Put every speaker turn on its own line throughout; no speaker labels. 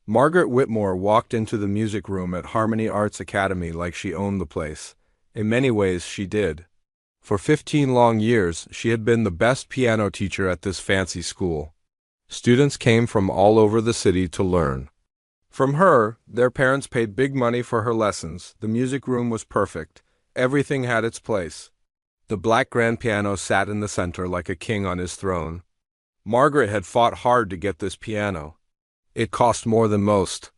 Margaret Whitmore walked into the music room at Harmony Arts Academy like she owned the place. In many ways, she did. For 15 long years, she had been the best piano teacher at this fancy school. Students came from all over the city to learn. From her, their parents paid big money for her lessons. The music room was perfect. Everything had its place. The black grand piano sat in the center like a king on his throne. Margaret had fought hard to get this piano. It cost more than most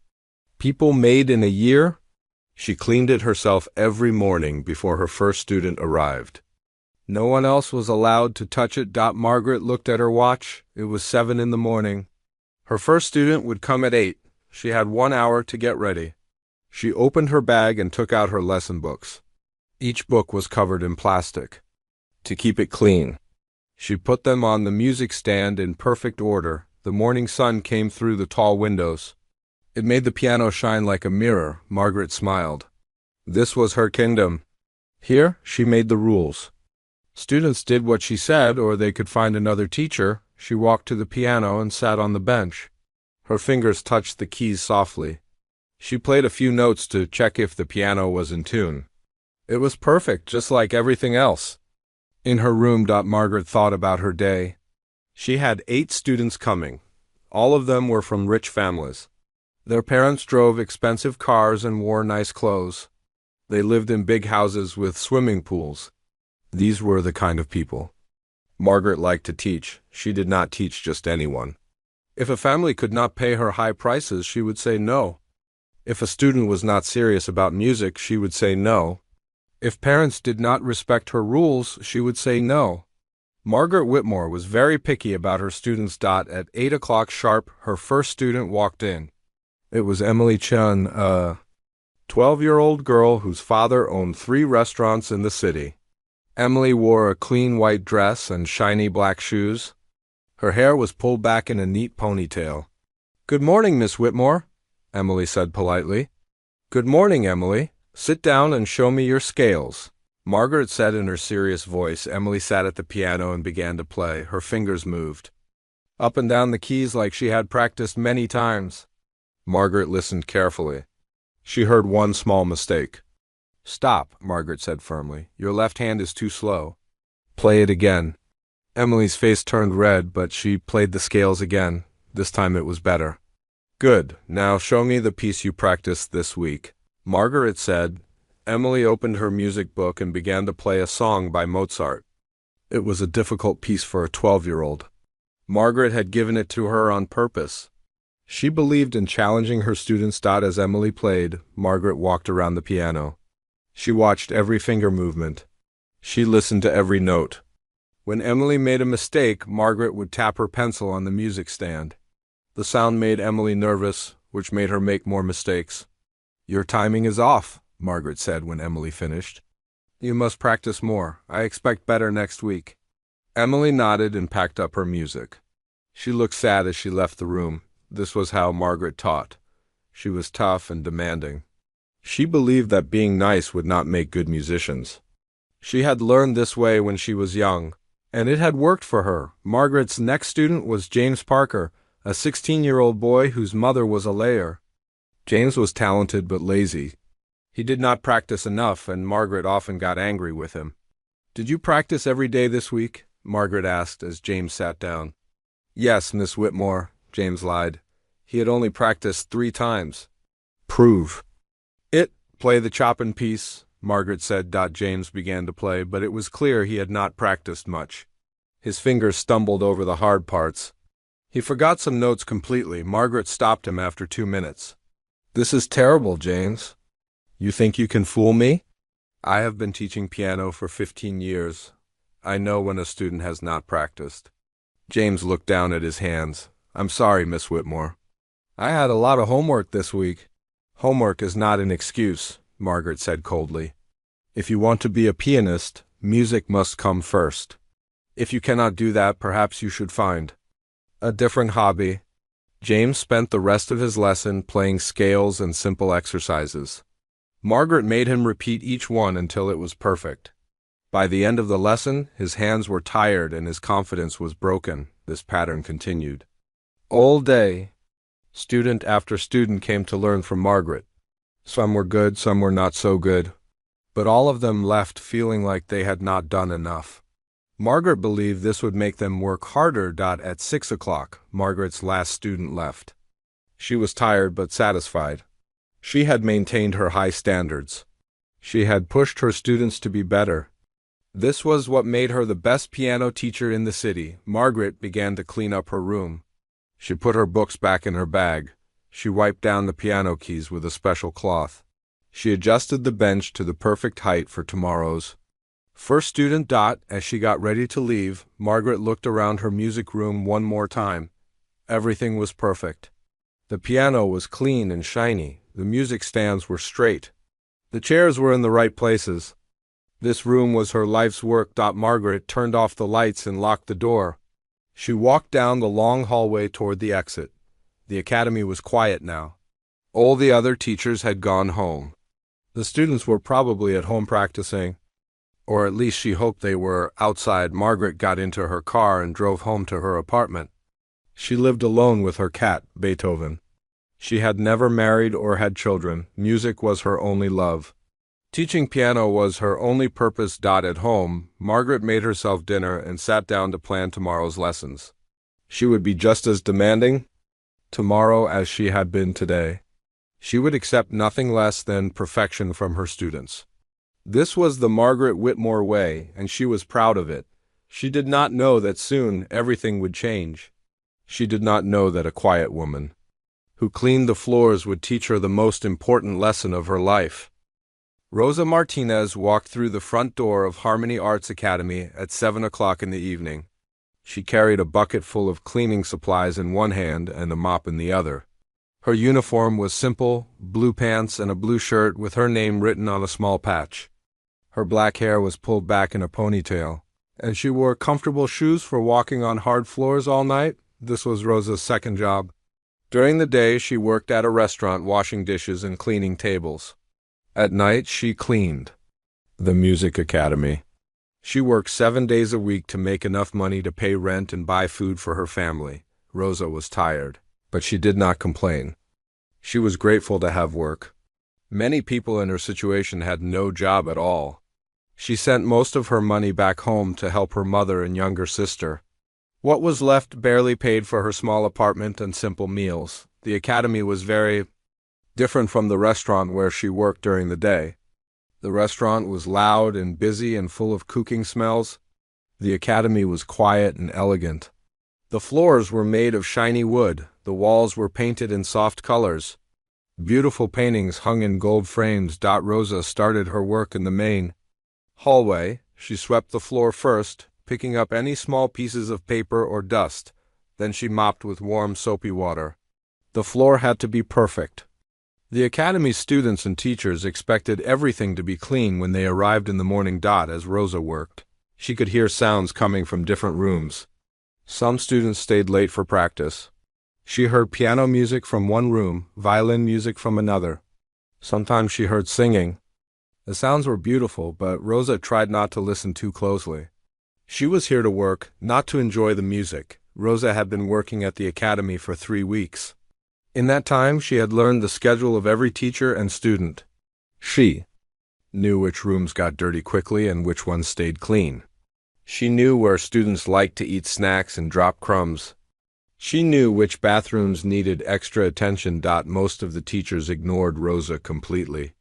people made in a year. She cleaned it herself every morning before her first student arrived. No one else was allowed to touch it. Margaret looked at her watch. It was 7 in the morning. Her first student would come at 8. She had 1 hour to get ready. She opened her bag and took out her lesson books. Each book was covered in plastic. To keep it clean, she put them on the music stand in perfect order. The morning sun came through the tall windows. It made the piano shine like a mirror. Margaret smiled. This was her kingdom. Here, she made the rules. Students did what she said, or they could find another teacher. She walked to the piano and sat on the bench. Her fingers touched the keys softly. She played a few notes to check if the piano was in tune. It was perfect, just like everything else. In her room, Margaret thought about her day. She had 8 students coming. All of them were from rich families. Their parents drove expensive cars and wore nice clothes. They lived in big houses with swimming pools. These were the kind of people Margaret liked to teach. She did not teach just anyone. If a family could not pay her high prices, she would say no. If a student was not serious about music, she would say no. If parents did not respect her rules, she would say no. Margaret Whitmore was very picky about her students. At 8 o'clock sharp, her first student walked in. It was Emily Chun, a 12-year-old girl whose father owned 3 restaurants in the city. Emily wore a clean white dress and shiny black shoes. Her hair was pulled back in a neat ponytail. "Good morning, Miss Whitmore," Emily said politely. "Good morning, Emily. Sit down and show me your scales," Margaret said in her serious voice. Emily sat at the piano and began to play. Her fingers moved up and down the keys like she had practiced many times. Margaret listened carefully. She heard one small mistake. "Stop," Margaret said firmly. "Your left hand is too slow. Play it again." Emily's face turned red, but she played the scales again. This time it was better. "Good. Now show me the piece you practiced this week," Margaret said. Emily opened her music book and began to play a song by Mozart. It was a difficult piece for a 12-year-old. Margaret had given it to her on purpose. She believed in challenging her students. As Emily played, Margaret walked around the piano. She watched every finger movement. She listened to every note. When Emily made a mistake, Margaret would tap her pencil on the music stand. The sound made Emily nervous, which made her make more mistakes. "Your timing is off," Margaret said when Emily finished. "You must practice more. I expect better next week." Emily nodded and packed up her music. She looked sad as she left the room. This was how Margaret taught. She was tough and demanding. She believed that being nice would not make good musicians. She had learned this way when she was young, and it had worked for her. Margaret's next student was James Parker, a 16-year-old boy whose mother was a layer. James was talented but lazy. He did not practice enough, and Margaret often got angry with him. "Did you practice every day this week?" Margaret asked as James sat down. "Yes, Miss Whitmore," James lied. He had only practiced 3 times. "Prove it. Play the Chopin piece," Margaret said. James began to play, but it was clear he had not practiced much. His fingers stumbled over the hard parts. He forgot some notes completely. Margaret stopped him after 2 minutes. "This is terrible, James. You think you can fool me? I have been teaching piano for 15 years. I know when a student has not practiced." James looked down at his hands. "I'm sorry, Miss Whitmore. I had a lot of homework this week." "Homework is not an excuse," Margaret said coldly. "If you want to be a pianist, music must come first. If you cannot do that, perhaps you should find a different hobby." James spent the rest of his lesson playing scales and simple exercises. Margaret made him repeat each one until it was perfect. By the end of the lesson, his hands were tired and his confidence was broken. This pattern continued all day. Student after student came to learn from Margaret. Some were good, some were not so good, but all of them left feeling like they had not done enough. Margaret believed this would make them work harder. At 6 o'clock, Margaret's last student left. She was tired but satisfied. She had maintained her high standards. She had pushed her students to be better. This was what made her the best piano teacher in the city. Margaret began to clean up her room. She put her books back in her bag. She wiped down the piano keys with a special cloth. She adjusted the bench to the perfect height for tomorrow's first student. As she got ready to leave, Margaret looked around her music room one more time. Everything was perfect. The piano was clean and shiny. The music stands were straight. The chairs were in the right places. This room was her life's work. Margaret turned off the lights and locked the door. She walked down the long hallway toward the exit. The academy was quiet now. All the other teachers had gone home. The students were probably at home practicing, or at least she hoped they were outside. Margaret got into her car and drove home to her apartment. She lived alone with her cat, Beethoven. She had never married or had children. Music was her only love. Teaching piano was her only purpose. At home, Margaret made herself dinner and sat down to plan tomorrow's lessons. She would be just as demanding tomorrow as she had been today. She would accept nothing less than perfection from her students. This was the Margaret Whitmore way, and she was proud of it. She did not know that soon everything would change. She did not know that a quiet woman who cleaned the floors would teach her the most important lesson of her life. Rosa Martinez walked through the front door of Harmony Arts Academy at 7 o'clock in the evening. She carried a bucket full of cleaning supplies in one hand and a mop in the other. Her uniform was simple, blue pants and a blue shirt with her name written on a small patch. Her black hair was pulled back in a ponytail, and she wore comfortable shoes for walking on hard floors all night. This was Rosa's second job. During the day, she worked at a restaurant washing dishes and cleaning tables. At night, she cleaned the music academy. She worked 7 days a week to make enough money to pay rent and buy food for her family. Rosa was tired, but she did not complain. She was grateful to have work. Many people in her situation had no job at all. She sent most of her money back home to help her mother and younger sister. What was left barely paid for her small apartment and simple meals. The academy was very different from the restaurant where she worked during the day. The restaurant was loud and busy and full of cooking smells. The academy was quiet and elegant. The floors were made of shiny wood. The walls were painted in soft colors. Beautiful paintings hung in gold frames. Rosa started her work in the main hallway. She swept the floor first, picking up any small pieces of paper or dust. Then she mopped with warm soapy water. The floor had to be perfect. The academy's students and teachers expected everything to be clean when they arrived in the morning. As Rosa worked, she could hear sounds coming from different rooms. Some students stayed late for practice. She heard piano music from one room, violin music from another. Sometimes she heard singing. The sounds were beautiful, but Rosa tried not to listen too closely. She was here to work, not to enjoy the music. Rosa had been working at the academy for 3 weeks. In that time, she had learned the schedule of every teacher and student. She knew which rooms got dirty quickly and which ones stayed clean. She knew where students liked to eat snacks and drop crumbs. She knew which bathrooms needed extra attention. Most of the teachers ignored Rosa completely.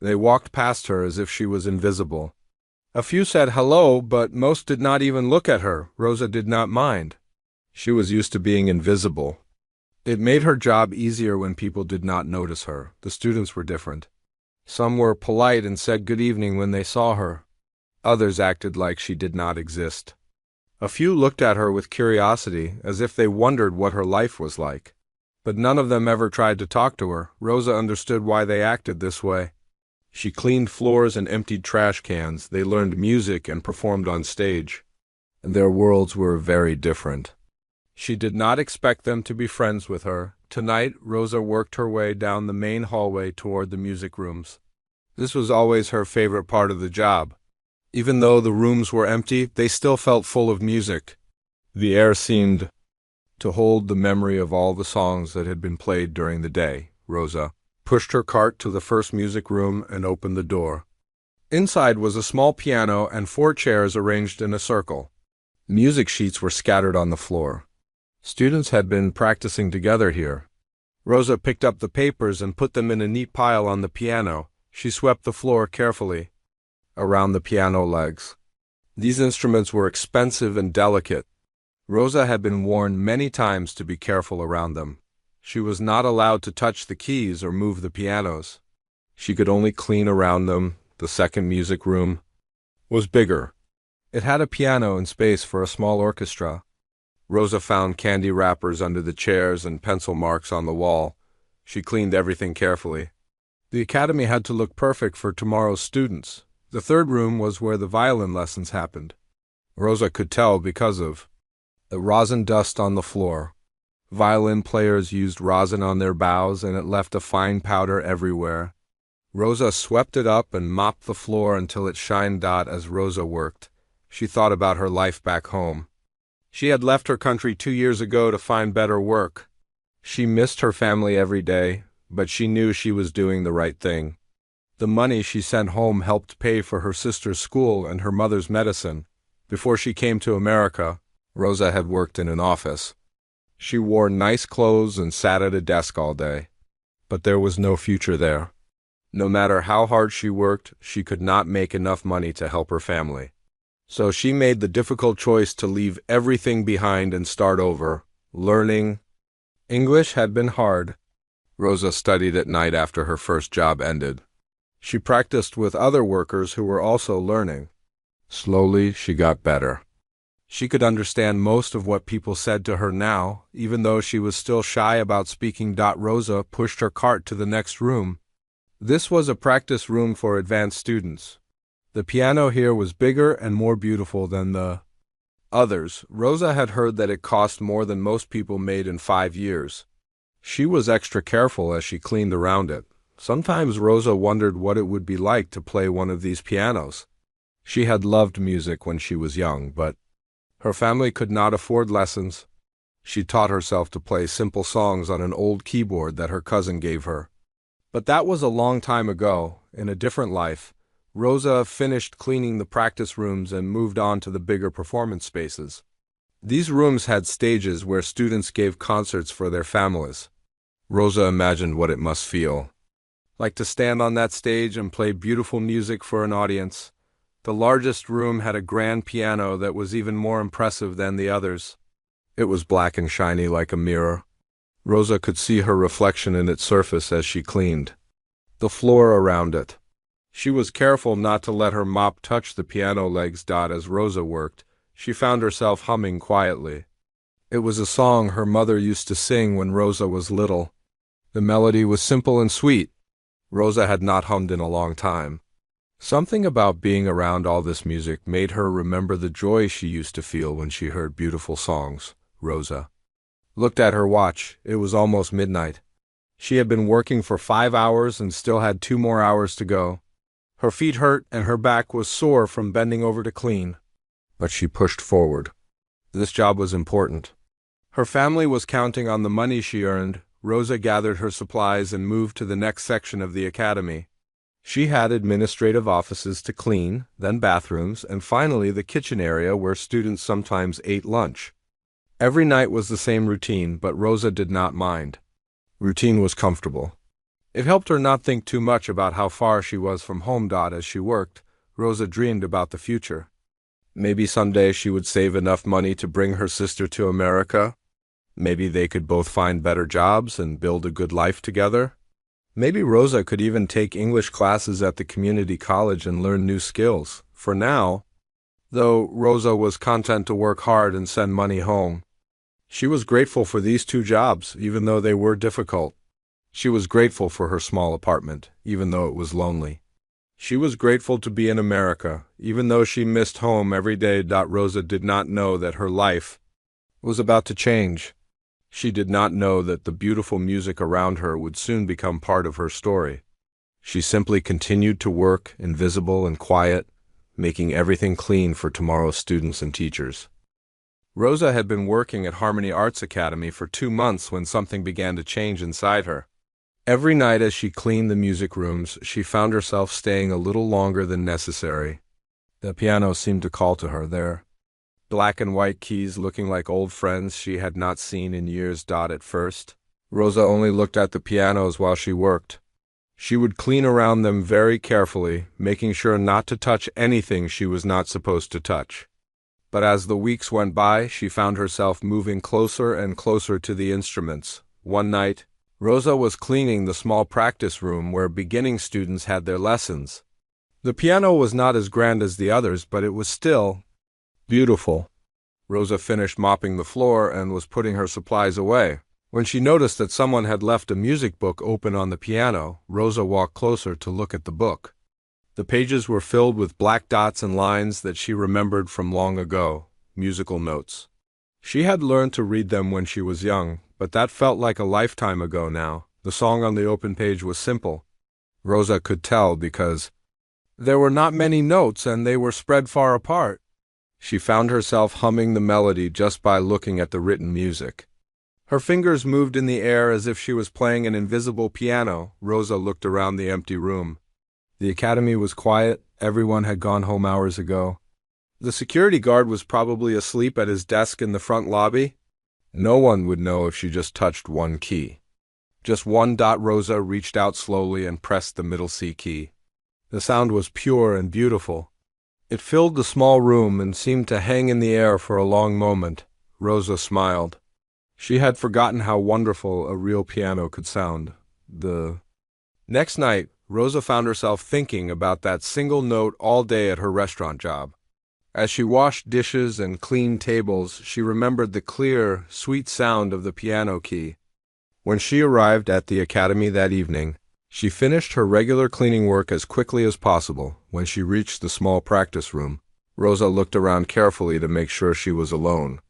They walked past her as if she was invisible. A few said hello, but most did not even look at her. Rosa did not mind. She was used to being invisible. It made her job easier when people did not notice her. The students were different. Some were polite and said good evening when they saw her. Others acted like she did not exist. A few looked at her with curiosity, as if they wondered what her life was like. But none of them ever tried to talk to her. Rosa understood why they acted this way. She cleaned floors and emptied trash cans. They learned music and performed on stage. Their worlds were very different. She did not expect them to be friends with her. Tonight, Rosa worked her way down the main hallway toward the music rooms. This was always her favorite part of the job. Even though the rooms were empty, they still felt full of music. The air seemed to hold the memory of all the songs that had been played during the day. Rosa pushed her cart to the first music room and opened the door. Inside was a small piano and 4 chairs arranged in a circle. Music sheets were scattered on the floor. Students had been practicing together here. Rosa picked up the papers and put them in a neat pile on the piano. She swept the floor carefully around the piano legs. These instruments were expensive and delicate. Rosa had been warned many times to be careful around them. She was not allowed to touch the keys or move the pianos. She could only clean around them. The second music room was bigger. It had a piano and space for a small orchestra. Rosa found candy wrappers under the chairs and pencil marks on the wall. She cleaned everything carefully. The academy had to look perfect for tomorrow's students. The third room was where the violin lessons happened. Rosa could tell because of the rosin dust on the floor. Violin players used rosin on their bows, and it left a fine powder everywhere. Rosa swept it up and mopped the floor until it shined as Rosa worked. She thought about her life back home. She had left her country 2 years ago to find better work. She missed her family every day, but she knew she was doing the right thing. The money she sent home helped pay for her sister's school and her mother's medicine. Before she came to America, Rosa had worked in an office. She wore nice clothes and sat at a desk all day. But there was no future there. No matter how hard she worked, she could not make enough money to help her family. So she made the difficult choice to leave everything behind and start over, learning. English had been hard. Rosa studied at night after her first job ended. She practiced with other workers who were also learning. Slowly, she got better. She could understand most of what people said to her now, even though she was still shy about speaking. Rosa pushed her cart to the next room. This was a practice room for advanced students. The piano here was bigger and more beautiful than the others. Rosa had heard that it cost more than most people made in 5 years. She was extra careful as she cleaned around it. Sometimes Rosa wondered what it would be like to play one of these pianos. She had loved music when she was young, but her family could not afford lessons. She taught herself to play simple songs on an old keyboard that her cousin gave her. But that was a long time ago, in a different life. Rosa finished cleaning the practice rooms and moved on to the bigger performance spaces. These rooms had stages where students gave concerts for their families. Rosa imagined what it must feel like to stand on that stage and play beautiful music for an audience. The largest room had a grand piano that was even more impressive than the others. It was black and shiny like a mirror. Rosa could see her reflection in its surface as she cleaned the floor around it. She was careful not to let her mop touch the piano legs. As Rosa worked, she found herself humming quietly. It was a song her mother used to sing when Rosa was little. The melody was simple and sweet. Rosa had not hummed in a long time. Something about being around all this music made her remember the joy she used to feel when she heard beautiful songs. Rosa looked at her watch. It was almost midnight. She had been working for 5 hours and still had 2 more hours to go. Her feet hurt and her back was sore from bending over to clean. But she pushed forward. This job was important. Her family was counting on the money she earned. Rosa gathered her supplies and moved to the next section of the academy. She had administrative offices to clean, then bathrooms, and finally the kitchen area where students sometimes ate lunch. Every night was the same routine, but Rosa did not mind. Routine was comfortable. It helped her not think too much about how far she was from home. As she worked, Rosa dreamed about the future. Maybe someday she would save enough money to bring her sister to America. Maybe they could both find better jobs and build a good life together. Maybe Rosa could even take English classes at the community college and learn new skills. For now, though, Rosa was content to work hard and send money home. She was grateful for these 2 jobs, even though they were difficult. She was grateful for her small apartment, even though it was lonely. She was grateful to be in America, even though she missed home every day. Rosa did not know that her life was about to change. She did not know that the beautiful music around her would soon become part of her story. She simply continued to work, invisible and quiet, making everything clean for tomorrow's students and teachers. Rosa had been working at Harmony Arts Academy for 2 months when something began to change inside her. Every night as she cleaned the music rooms, she found herself staying a little longer than necessary. The piano seemed to call to her there. Black and white keys looking like old friends she had not seen in years. At first, Rosa only looked at the pianos while she worked. She would clean around them very carefully, making sure not to touch anything she was not supposed to touch. But as the weeks went by, she found herself moving closer and closer to the instruments. One night, Rosa was cleaning the small practice room where beginning students had their lessons. The piano was not as grand as the others, but it was still beautiful. Rosa finished mopping the floor and was putting her supplies away. When she noticed that someone had left a music book open on the piano, Rosa walked closer to look at the book. The pages were filled with black dots and lines that she remembered from long ago, musical notes. She had learned to read them when she was young, but that felt like a lifetime ago now. The song on the open page was simple. Rosa could tell because there were not many notes and they were spread far apart. She found herself humming the melody just by looking at the written music. Her fingers moved in the air as if she was playing an invisible piano. Rosa looked around the empty room. The academy was quiet. Everyone had gone home hours ago. The security guard was probably asleep at his desk in the front lobby. No one would know if she just touched one key. Just one dot. Rosa reached out slowly and pressed the middle C key. The sound was pure and beautiful. It filled the small room and seemed to hang in the air for a long moment. Rosa smiled. She had forgotten how wonderful a real piano could sound. The next night, Rosa found herself thinking about that single note all day at her restaurant job. As she washed dishes and cleaned tables, she remembered the clear, sweet sound of the piano key. When she arrived at the academy that evening, she finished her regular cleaning work as quickly as possible. When she reached the small practice room, Rosa looked around carefully to make sure she was alone.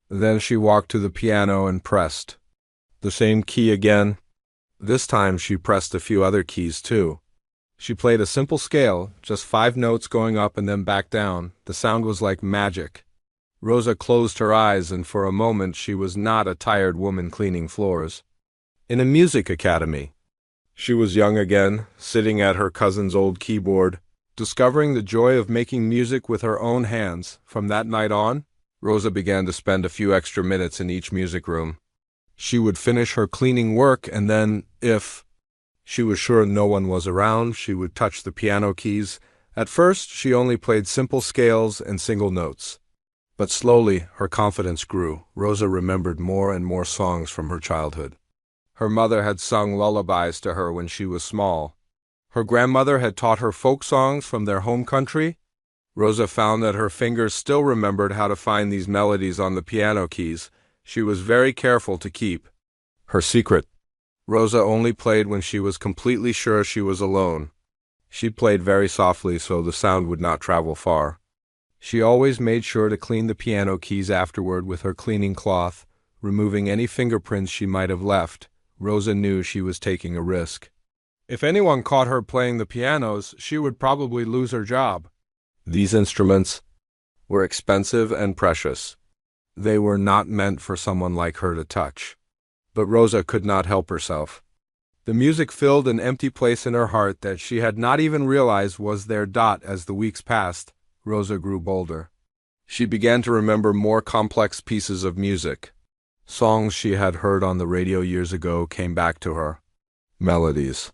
Then she walked to the piano and pressed the same key again. This time she pressed a few other keys too. She played a simple scale, just 5 notes going up and then back down. The sound was like magic. Rosa closed her eyes, and for a moment she was not a tired woman cleaning floors. In a music academy, she was young again, sitting at her cousin's old keyboard, discovering the joy of making music with her own hands. From that night on, Rosa began to spend a few extra minutes in each music room. She would finish her cleaning work, and then, if she was sure no one was around, she would touch the piano keys. At first, she only played simple scales and single notes. But slowly, her confidence grew. Rosa remembered more and more songs from her childhood. Her mother had sung lullabies to her when she was small. Her grandmother had taught her folk songs from their home country. Rosa found that her fingers still remembered how to find these melodies on the piano keys. She was very careful to keep her secret. Rosa only played when she was completely sure she was alone. She played very softly so the sound would not travel far. She always made sure to clean the piano keys afterward with her cleaning cloth, removing any fingerprints she might have left. Rosa knew she was taking a risk. If anyone caught her playing the pianos, she would probably lose her job. These instruments were expensive and precious. They were not meant for someone like her to touch. But Rosa could not help herself. The music filled an empty place in her heart that she had not even realized was there. As the weeks passed, Rosa grew bolder. She began to remember more complex pieces of music. Songs she had heard on the radio years ago came back to her. Melodies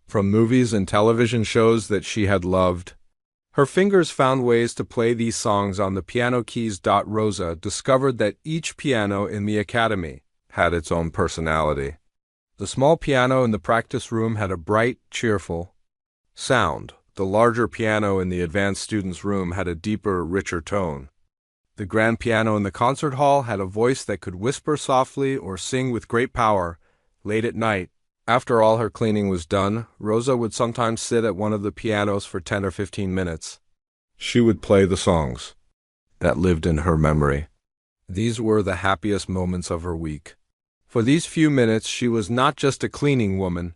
from movies and television shows that she had loved. Her fingers found ways to play these songs on the piano keys. Rosa discovered that each piano in the academy had its own personality. The small piano in the practice room had a bright, cheerful sound. The larger piano in the advanced students' room had a deeper, richer tone. The grand piano in the concert hall had a voice that could whisper softly or sing with great power. Late at night, after all her cleaning was done, Rosa would sometimes sit at one of the pianos for 10 or 15 minutes. She would play the songs that lived in her memory. These were the happiest moments of her week. For these few minutes, she was not just a cleaning woman.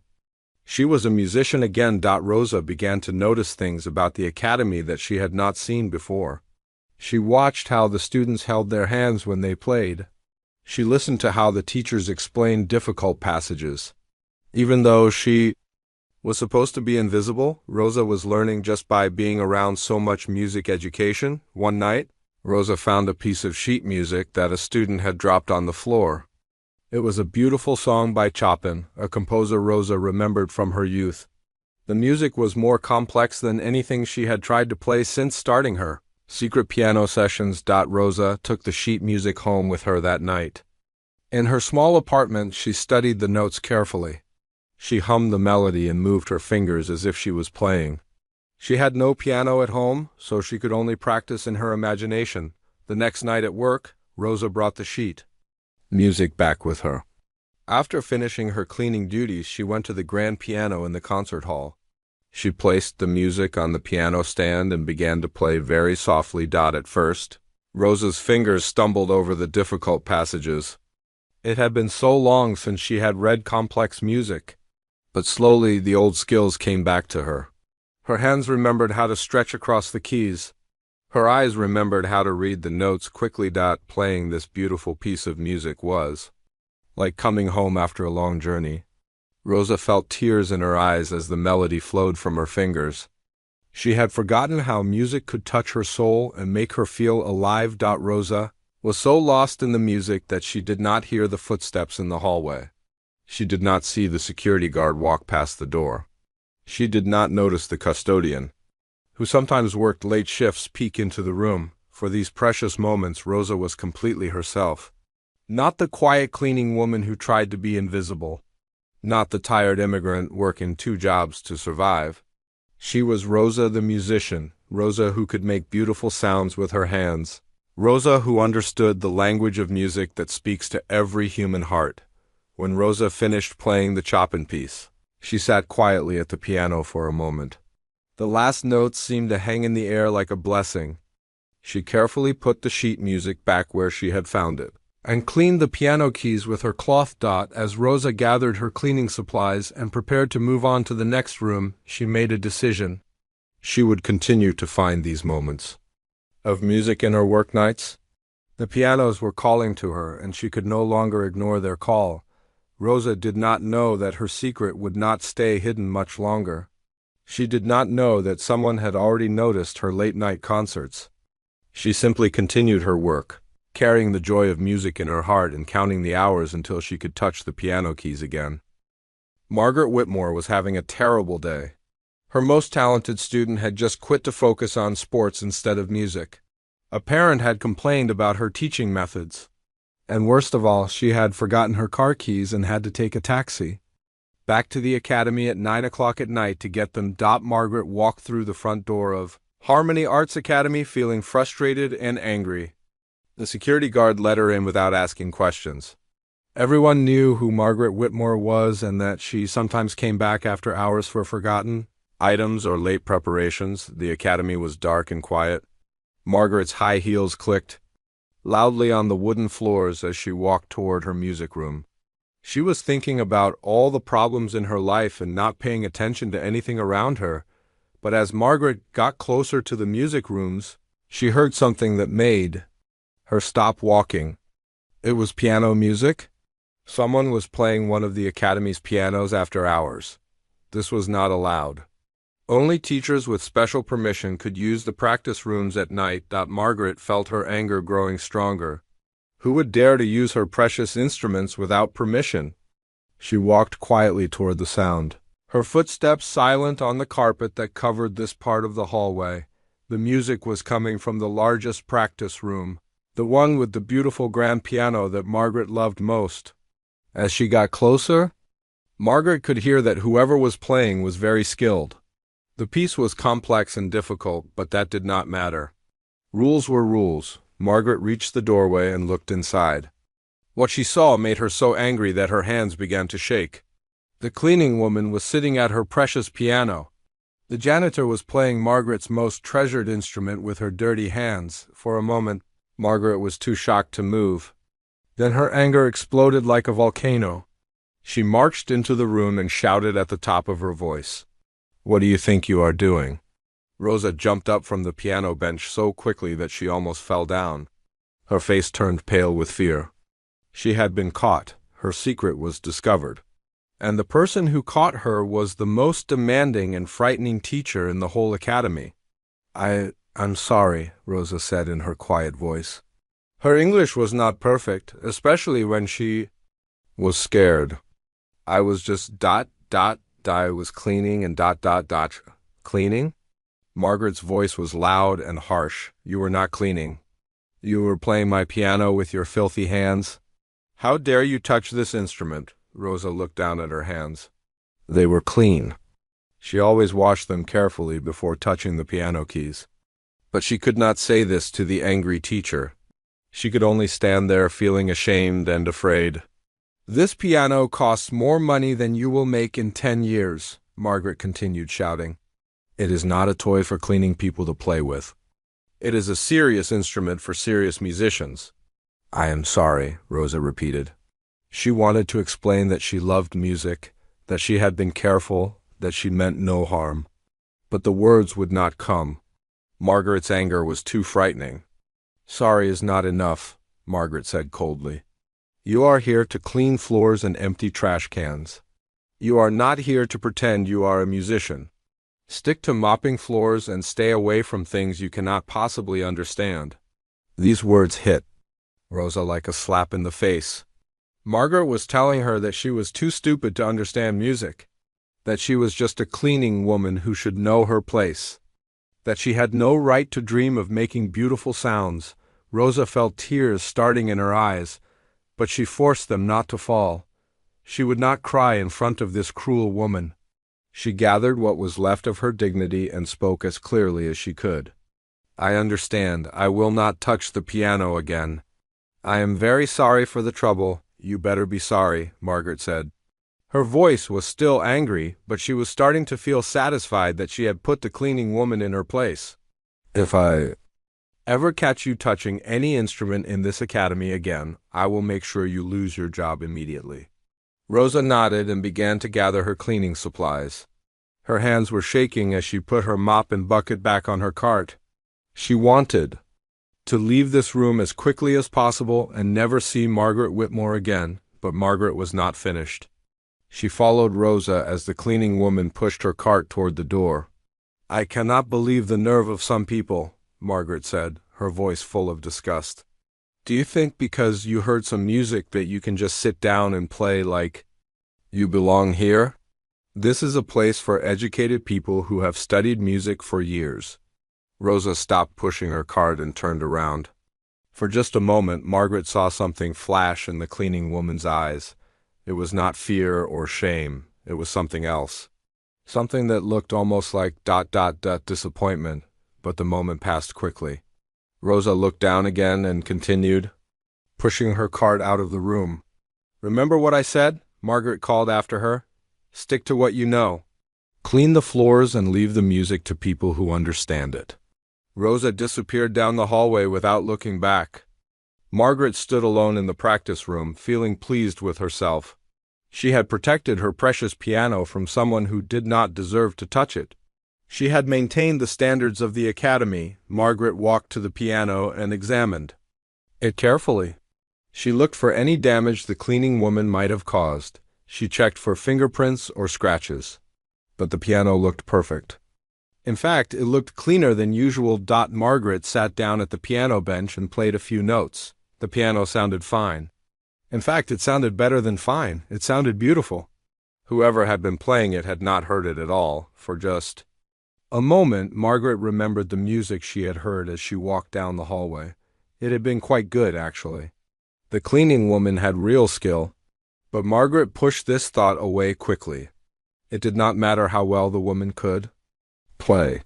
She was a musician again. Rosa began to notice things about the academy that she had not seen before. She watched how the students held their hands when they played. She listened to how the teachers explained difficult passages. Even though she was supposed to be invisible, Rosa was learning just by being around so much music education. One night, Rosa found a piece of sheet music that a student had dropped on the floor. It was a beautiful song by Chopin, a composer Rosa remembered from her youth. The music was more complex than anything she had tried to play since starting her secret piano sessions. Rosa took the sheet music home with her that night. In her small apartment, she studied the notes carefully. She hummed the melody and moved her fingers as if she was playing. She had no piano at home, so she could only practice in her imagination. The next night at work, Rosa brought the sheet music back with her. After finishing her cleaning duties, she went to the grand piano in the concert hall. She placed the music on the piano stand and began to play very softly. At first, Rosa's fingers stumbled over the difficult passages. It had been so long since she had read complex music. But slowly the old skills came back to her. Her hands remembered how to stretch across the keys. Her eyes remembered how to read the notes quickly. Playing this beautiful piece of music was like coming home after a long journey. Rosa felt tears in her eyes as the melody flowed from her fingers. She had forgotten how music could touch her soul and make her feel alive. Rosa was so lost in the music that she did not hear the footsteps in the hallway. She did not see the security guard walk past the door. She did not notice the custodian, who sometimes worked late shifts, peek into the room. For these precious moments, Rosa was completely herself. Not the quiet cleaning woman who tried to be invisible. Not the tired immigrant working 2 jobs to survive. She was Rosa the musician, Rosa who could make beautiful sounds with her hands. Rosa who understood the language of music that speaks to every human heart. When Rosa finished playing the Chopin piece, she sat quietly at the piano for a moment. The last notes seemed to hang in the air like a blessing. She carefully put the sheet music back where she had found it, and cleaned the piano keys with her cloth. As Rosa gathered her cleaning supplies and prepared to move on to the next room, she made a decision. She would continue to find these moments of music in her work nights. The pianos were calling to her, and she could no longer ignore their call. Rosa did not know that her secret would not stay hidden much longer. She did not know that someone had already noticed her late-night concerts. She simply continued her work, carrying the joy of music in her heart and counting the hours until she could touch the piano keys again. Margaret Whitmore was having a terrible day. Her most talented student had just quit to focus on sports instead of music. A parent had complained about her teaching methods. And worst of all, she had forgotten her car keys and had to take a taxi back to the academy at 9 o'clock at night to get them. Margaret walked through the front door of Harmony Arts Academy feeling frustrated and angry. The security guard let her in without asking questions. Everyone knew who Margaret Whitmore was and that she sometimes came back after hours for forgotten items or late preparations. The academy was dark and quiet. Margaret's high heels clicked loudly on the wooden floors as she walked toward her music room. She was thinking about all the problems in her life and not paying attention to anything around her. But as Margaret got closer to the music rooms, she heard something that made her stop walking. It was piano music. Someone was playing one of the academy's pianos after hours. This was not allowed. Only teachers with special permission could use the practice rooms at night. Margaret felt her anger growing stronger. Who would dare to use her precious instruments without permission? She walked quietly toward the sound, her footsteps silent on the carpet that covered this part of the hallway. The music was coming from the largest practice room, the one with the beautiful grand piano that Margaret loved most. As she got closer, Margaret could hear that whoever was playing was very skilled. The piece was complex and difficult, but that did not matter. Rules were rules. Margaret reached the doorway and looked inside. What she saw made her so angry that her hands began to shake. The cleaning woman was sitting at her precious piano. The janitor was playing Margaret's most treasured instrument with her dirty hands. For a moment, Margaret was too shocked to move. Then her anger exploded like a volcano. She marched into the room and shouted at the top of her voice, "What do you think you are doing? Rosa jumped up from the piano bench so quickly that she almost fell down. Her face turned pale with fear. She had been caught. Her secret was discovered. And the person who caught her was the most demanding and frightening teacher in the whole academy. I'm sorry," Rosa said in her quiet voice. Her English was not perfect, especially when she was scared. "I was just ... I was cleaning and ... Cleaning?" Margaret's voice was loud and harsh. "You were not cleaning. You were playing my piano with your filthy hands. How dare you touch this instrument?" Rosa looked down at her hands. They were clean. She always washed them carefully before touching the piano keys. But she could not say this to the angry teacher. She could only stand there feeling ashamed and afraid. "This piano costs more money than you will make in 10 years, Margaret continued shouting. "It is not a toy for cleaning people to play with. It is a serious instrument for serious musicians." "I am sorry," Rosa repeated. She wanted to explain that she loved music, that she had been careful, that she meant no harm. But the words would not come. Margaret's anger was too frightening. "Sorry is not enough," Margaret said coldly. "You are here to clean floors and empty trash cans. You are not here to pretend you are a musician. Stick to mopping floors and stay away from things you cannot possibly understand." These words hit Rosa like a slap in the face. Margaret was telling her that she was too stupid to understand music, that she was just a cleaning woman who should know her place, that she had no right to dream of making beautiful sounds. Rosa felt tears starting in her eyes, but she forced them not to fall. She would not cry in front of this cruel woman. She gathered what was left of her dignity and spoke as clearly as she could. "I understand. I will not touch the piano again. I am very sorry for the trouble. You better be sorry," Margaret said. Her voice was still angry, but she was starting to feel satisfied that she had put the cleaning woman in her place. "If I ever catch you touching any instrument in this academy again, I will make sure you lose your job immediately." Rosa nodded and began to gather her cleaning supplies. Her hands were shaking as she put her mop and bucket back on her cart. She wanted to leave this room as quickly as possible and never see Margaret Whitmore again, but Margaret was not finished. She followed Rosa as the cleaning woman pushed her cart toward the door. "I cannot believe the nerve of some people," Margaret said, her voice full of disgust. "Do you think because you heard some music that you can just sit down and play like you belong here? This is a place for educated people who have studied music for years." Rosa stopped pushing her cart and turned around. For just a moment, Margaret saw something flash in the cleaning woman's eyes. It was not fear or shame. It was something else. Something that looked almost like ... disappointment, but the moment passed quickly. Rosa looked down again and continued, pushing her cart out of the room. "Remember what I said?" Margaret called after her. "Stick to what you know. Clean the floors and leave the music to people who understand it." Rosa disappeared down the hallway without looking back. Margaret stood alone in the practice room, feeling pleased with herself. She had protected her precious piano from someone who did not deserve to touch it. She had maintained the standards of the academy. Margaret walked to the piano and examined it carefully. She looked for any damage the cleaning woman might have caused. She checked for fingerprints or scratches. But the piano looked perfect. In fact, it looked cleaner than usual. Margaret sat down at the piano bench and played a few notes. The piano sounded fine. In fact, it sounded better than fine. It sounded beautiful. Whoever had been playing it had not heard it at all. For just a moment, Margaret remembered the music she had heard as she walked down the hallway. It had been quite good, actually. The cleaning woman had real skill. But Margaret pushed this thought away quickly. It did not matter how well the woman could play.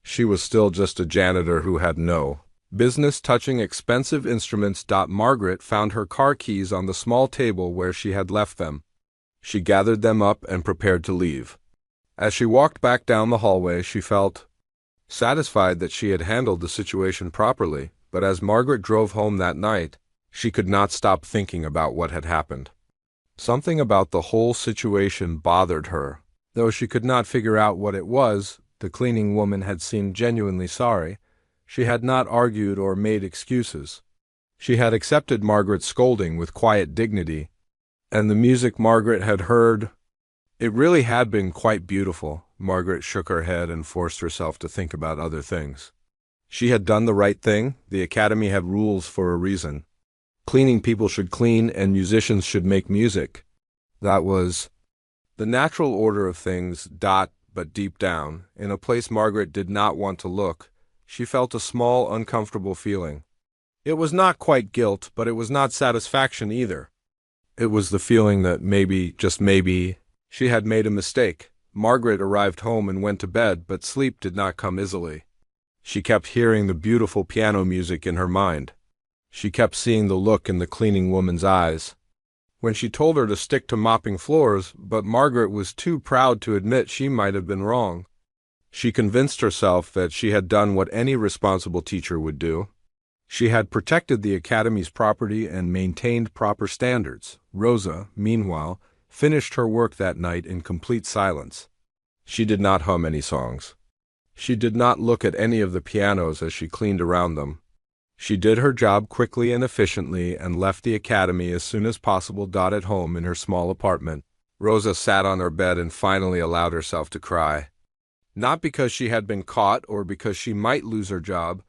She was still just a janitor who had no business touching expensive instruments. Margaret found her car keys on the small table where she had left them. She gathered them up and prepared to leave. As she walked back down the hallway, she felt satisfied that she had handled the situation properly, but as Margaret drove home that night, she could not stop thinking about what had happened. Something about the whole situation bothered her, though she could not figure out what it was. The cleaning woman had seemed genuinely sorry. She had not argued or made excuses. She had accepted Margaret's scolding with quiet dignity, and the music Margaret had heard, it really had been quite beautiful. Margaret shook her head and forced herself to think about other things. She had done the right thing. The academy had rules for a reason. Cleaning people should clean and musicians should make music. That was the natural order of things, but deep down, in a place Margaret did not want to look, she felt a small, uncomfortable feeling. It was not quite guilt, but it was not satisfaction either. It was the feeling that maybe, just maybe, she had made a mistake. Margaret arrived home and went to bed, but sleep did not come easily. She kept hearing the beautiful piano music in her mind. She kept seeing the look in the cleaning woman's eyes when she told her to stick to mopping floors, but Margaret was too proud to admit she might have been wrong. She convinced herself that she had done what any responsible teacher would do. She had protected the academy's property and maintained proper standards. Rosa, meanwhile, finished her work that night in complete silence. She did not hum any songs. She did not look at any of the pianos as she cleaned around them. She did her job quickly and efficiently and left the academy as soon as possible. At home in her small apartment, Rosa sat on her bed and finally allowed herself to cry. Not because she had been caught or because she might lose her job.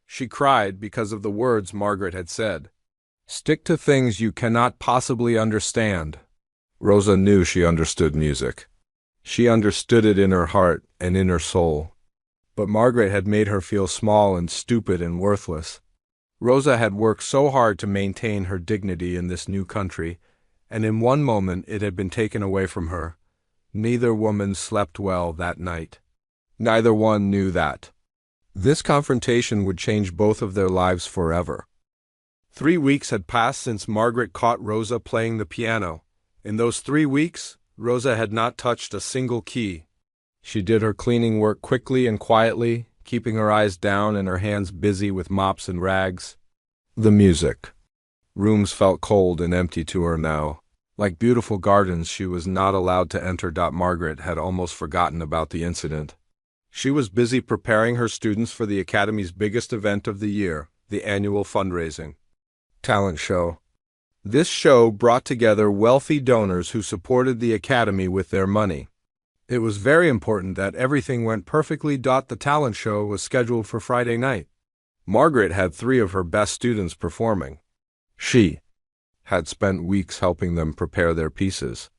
She cried because of the words Margaret had said. Stick to things you cannot possibly understand. Rosa knew she understood music. She understood it in her heart and in her soul. But Margaret had made her feel small and stupid and worthless. Rosa had worked so hard to maintain her dignity in this new country, and in one moment it had been taken away from her. Neither woman slept well that night. Neither one knew that. This confrontation would change both of their lives forever. 3 weeks had passed since Margaret caught Rosa playing the piano. In those 3 weeks, Rosa had not touched a single key. She did her cleaning work quickly and quietly, keeping her eyes down and her hands busy with mops and rags. The music. Rooms felt cold and empty to her now. Like beautiful gardens she was not allowed to enter. Margaret had almost forgotten about the incident. She was busy preparing her students for the academy's biggest event of the year, the annual fundraising talent show. This show brought together wealthy donors who supported the academy with their money. It was very important that everything went perfectly. The talent show was scheduled for Friday night. Margaret had 3 of her best students performing. She had spent weeks helping them prepare their pieces.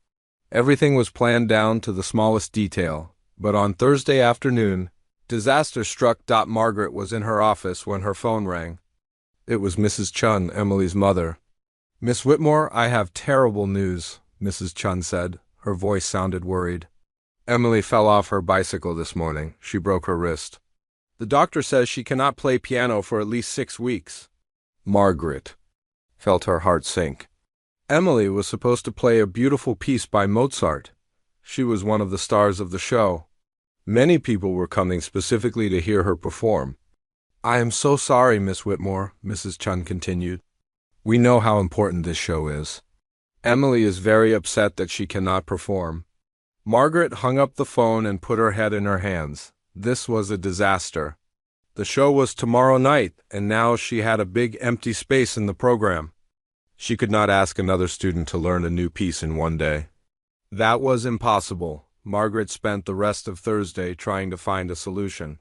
Everything was planned down to the smallest detail, but on Thursday afternoon, disaster struck. Margaret was in her office when her phone rang. It was Mrs. Chun, Emily's mother. "Miss Whitmore, I have terrible news," Mrs. Chun said. Her voice sounded worried. "Emily fell off her bicycle this morning. She broke her wrist. The doctor says she cannot play piano for at least 6 weeks. Margaret felt her heart sink. Emily was supposed to play a beautiful piece by Mozart. She was one of the stars of the show. Many people were coming specifically to hear her perform. "I am so sorry, Miss Whitmore," Mrs. Chun continued. "We know how important this show is. Emily is very upset that she cannot perform." Margaret hung up the phone and put her head in her hands. This was a disaster. The show was tomorrow night, and now she had a big empty space in the program. She could not ask another student to learn a new piece in one day. That was impossible. Margaret spent the rest of Thursday trying to find a solution.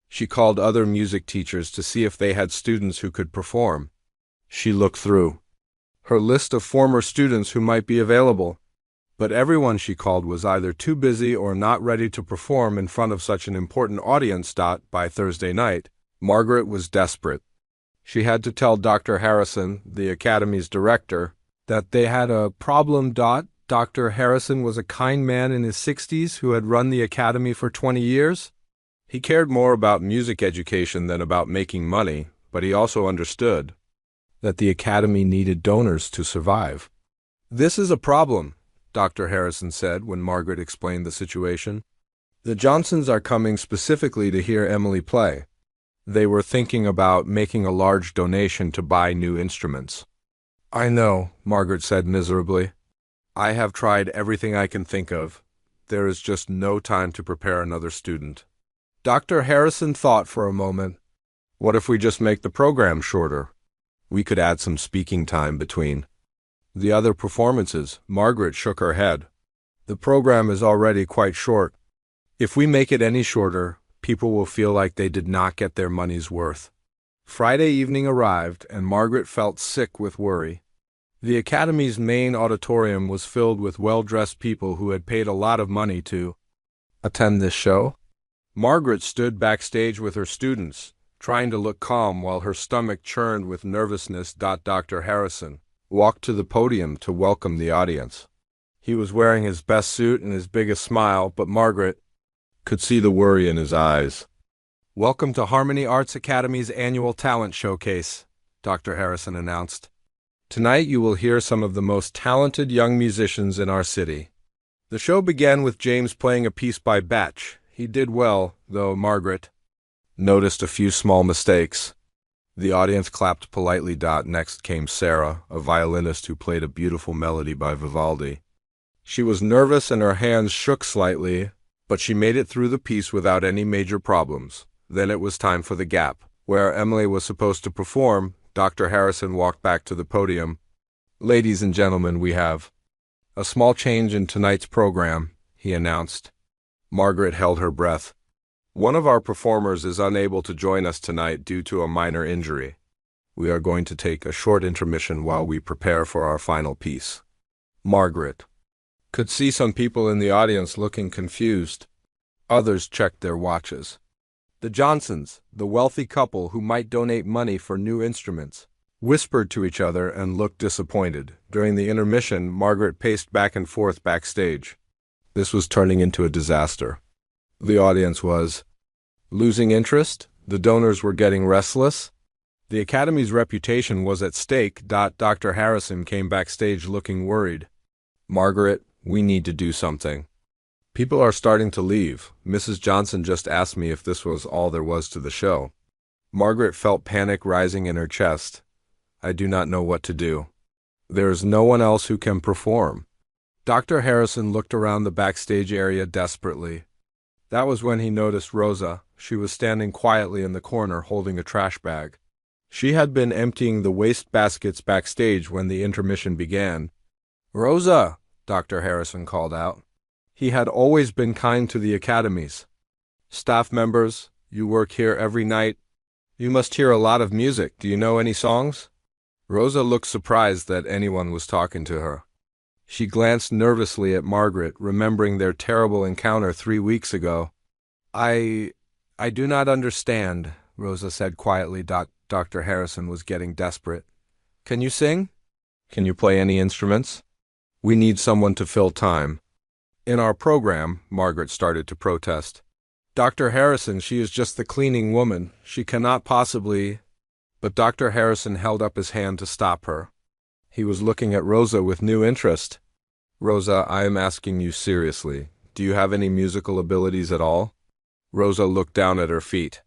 She called other music teachers to see if they had students who could perform. She looked through her list of former students who might be available, but everyone she called was either too busy or not ready to perform in front of such an important audience. By Thursday night, Margaret was desperate. She had to tell Dr. Harrison, the academy's director, that they had a problem. Dr. Harrison was a kind man in his 60s who had run the academy for 20 years. He cared more about music education than about making money, but he also understood that the academy needed donors to survive. "This is a problem," Dr. Harrison said when Margaret explained the situation. "The Johnsons are coming specifically to hear Emily play. They were thinking about making a large donation to buy new instruments." "I know," Margaret said miserably. "I have tried everything I can think of. There is just no time to prepare another student." Dr. Harrison thought for a moment. What if we just make the program shorter? We could add some speaking time between the other performances. Margaret shook her head. The program is already quite short. If we make it any shorter, people will feel like they did not get their money's worth. Friday evening arrived, and Margaret felt sick with worry. The Academy's main auditorium was filled with well-dressed people who had paid a lot of money to attend this show. Margaret stood backstage with her students, trying to look calm while her stomach churned with nervousness. Dr. Harrison walked to the podium to welcome the audience. He was wearing his best suit and his biggest smile, but Margaret could see the worry in his eyes. "Welcome to Harmony Arts Academy's annual talent showcase," Dr. Harrison announced. "Tonight you will hear some of the most talented young musicians in our city." The show began with James playing a piece by Bach. He did well, though Margaret noticed a few small mistakes. The audience clapped politely. Next came Sarah, a violinist who played a beautiful melody by Vivaldi. She was nervous and her hands shook slightly, but she made it through the piece without any major problems. Then it was time for the gap, where Emily was supposed to perform. Dr. Harrison walked back to the podium. "Ladies and gentlemen, we have a small change in tonight's program," he announced. Margaret held her breath. "One of our performers is unable to join us tonight due to a minor injury. We are going to take a short intermission while we prepare for our final piece." Margaret could see some people in the audience looking confused. Others checked their watches. The Johnsons, the wealthy couple who might donate money for new instruments, whispered to each other and looked disappointed. During the intermission, Margaret paced back and forth backstage. This was turning into a disaster. The audience was losing interest. The donors were getting restless. The Academy's reputation was at stake. Dr. Harrison came backstage looking worried. "Margaret, we need to do something. People are starting to leave. Mrs. Johnson just asked me if this was all there was to the show." Margaret felt panic rising in her chest. "I do not know what to do. There is no one else who can perform." Dr. Harrison looked around the backstage area desperately. That was when he noticed Rosa. She was standing quietly in the corner holding a trash bag. She had been emptying the waste baskets backstage when the intermission began. "Rosa!" Dr. Harrison called out. He had always been kind to the Academies. "Staff members, you work here every night. You must hear a lot of music. Do you know any songs?" Rosa looked surprised that anyone was talking to her. She glanced nervously at Margaret, remembering their terrible encounter 3 weeks ago. I do not understand," Rosa said quietly. Dr. Harrison was getting desperate. "Can you sing? Can you play any instruments? We need someone to fill time." "In our program," Margaret started to protest. "Dr. Harrison, she is just the cleaning woman. She cannot possibly—" But Dr. Harrison held up his hand to stop her. He was looking at Rosa with new interest. "Rosa, I am asking you seriously. Do you have any musical abilities at all?" Rosa looked down at her feet.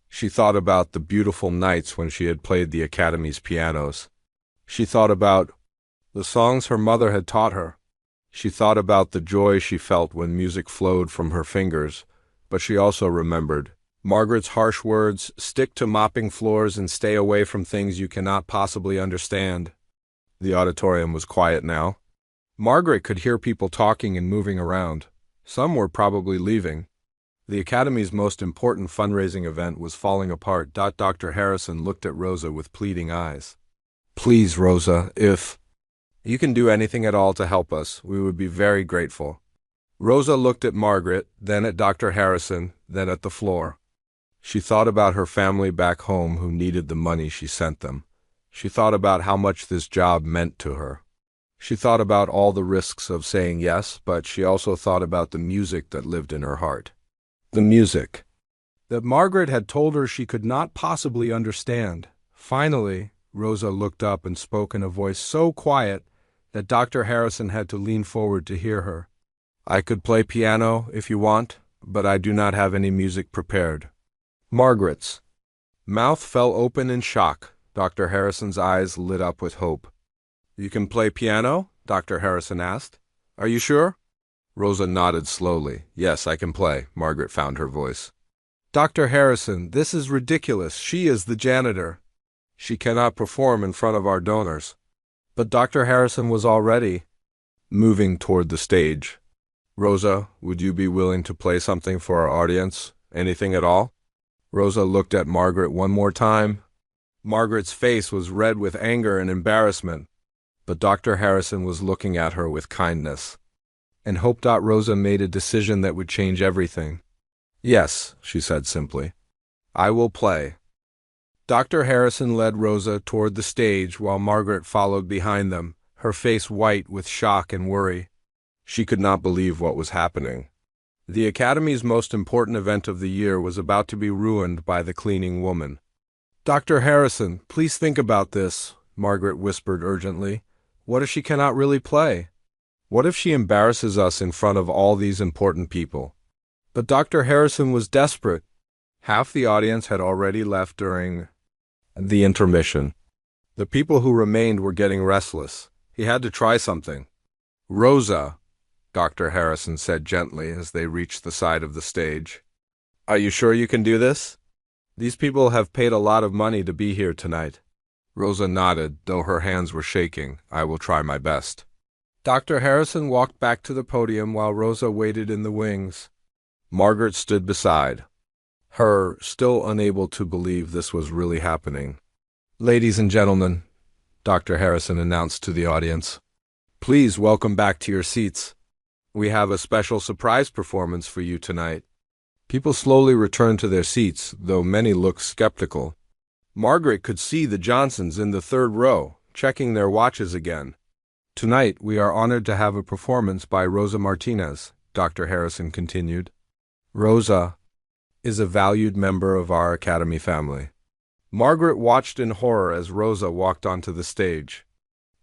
She thought about the beautiful nights when she had played the Academy's pianos. She thought about the songs her mother had taught her. She thought about the joy she felt when music flowed from her fingers, but she also remembered Margaret's harsh words, "Stick to mopping floors and stay away from things you cannot possibly understand." The auditorium was quiet now. Margaret could hear people talking and moving around. Some were probably leaving. The Academy's most important fundraising event was falling apart. Dr. Harrison looked at Rosa with pleading eyes. "Please, Rosa, if you can do anything at all to help us, we would be very grateful." Rosa looked at Margaret, then at Dr. Harrison, then at the floor. She thought about her family back home who needed the money she sent them. She thought about how much this job meant to her. She thought about all the risks of saying yes, but she also thought about the music that lived in her heart. The music that Margaret had told her she could not possibly understand. Finally, Rosa looked up and spoke in a voice so quiet that Dr. Harrison had to lean forward to hear her. "I could play piano if you want, but I do not have any music prepared." Margaret's mouth fell open in shock. Dr. Harrison's eyes lit up with hope. "You can play piano?" Dr. Harrison asked. "Are you sure?" Rosa nodded slowly. "Yes, I can play." Margaret found her voice. Dr. Harrison, this is ridiculous. She is the janitor. She cannot perform in front of our donors. But Dr. Harrison was already moving toward the stage. Rosa, would you be willing to play something for our audience? Anything at all? Rosa looked at Margaret one more time. Margaret's face was red with anger and embarrassment, but Dr. Harrison was looking at her with kindness. And Hope. Rosa made a decision that would change everything. Yes, she said simply. I will play. Dr. Harrison led Rosa toward the stage while Margaret followed behind them, her face white with shock and worry. She could not believe what was happening. The Academy's most important event of the year was about to be ruined by the cleaning woman. Dr. Harrison, please think about this, Margaret whispered urgently. What if she cannot really play? What if she embarrasses us in front of all these important people? But Dr. Harrison was desperate. Half the audience had already left during the intermission. The people who remained were getting restless. He had to try something. Rosa, Dr. Harrison said gently as they reached the side of the stage. Are you sure you can do this? These people have paid a lot of money to be here tonight. Rosa nodded, though her hands were shaking. I will try my best. Dr. Harrison walked back to the podium while Rosa waited in the wings. Margaret stood beside her, still unable to believe this was really happening. Ladies and gentlemen, Dr. Harrison announced to the audience, please welcome back to your seats. We have a special surprise performance for you tonight. People slowly returned to their seats, though many looked skeptical. Margaret could see the Johnsons in the third row, checking their watches again. Tonight, we are honored to have a performance by Rosa Martinez, Dr. Harrison continued. Rosa is a valued member of our Academy family. Margaret watched in horror as Rosa walked onto the stage.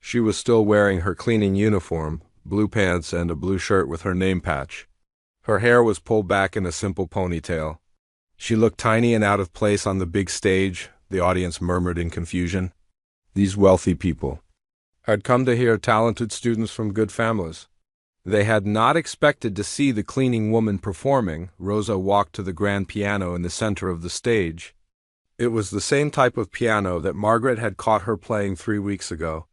She was still wearing her cleaning uniform, blue pants and a blue shirt with her name patch. Her hair was pulled back in a simple ponytail. She looked tiny and out of place on the big stage, the audience murmured in confusion. These wealthy people had come to hear talented students from good families. They had not expected to see the cleaning woman performing. Rosa walked to the grand piano in the center of the stage. It was the same type of piano that Margaret had caught her playing 3 weeks ago.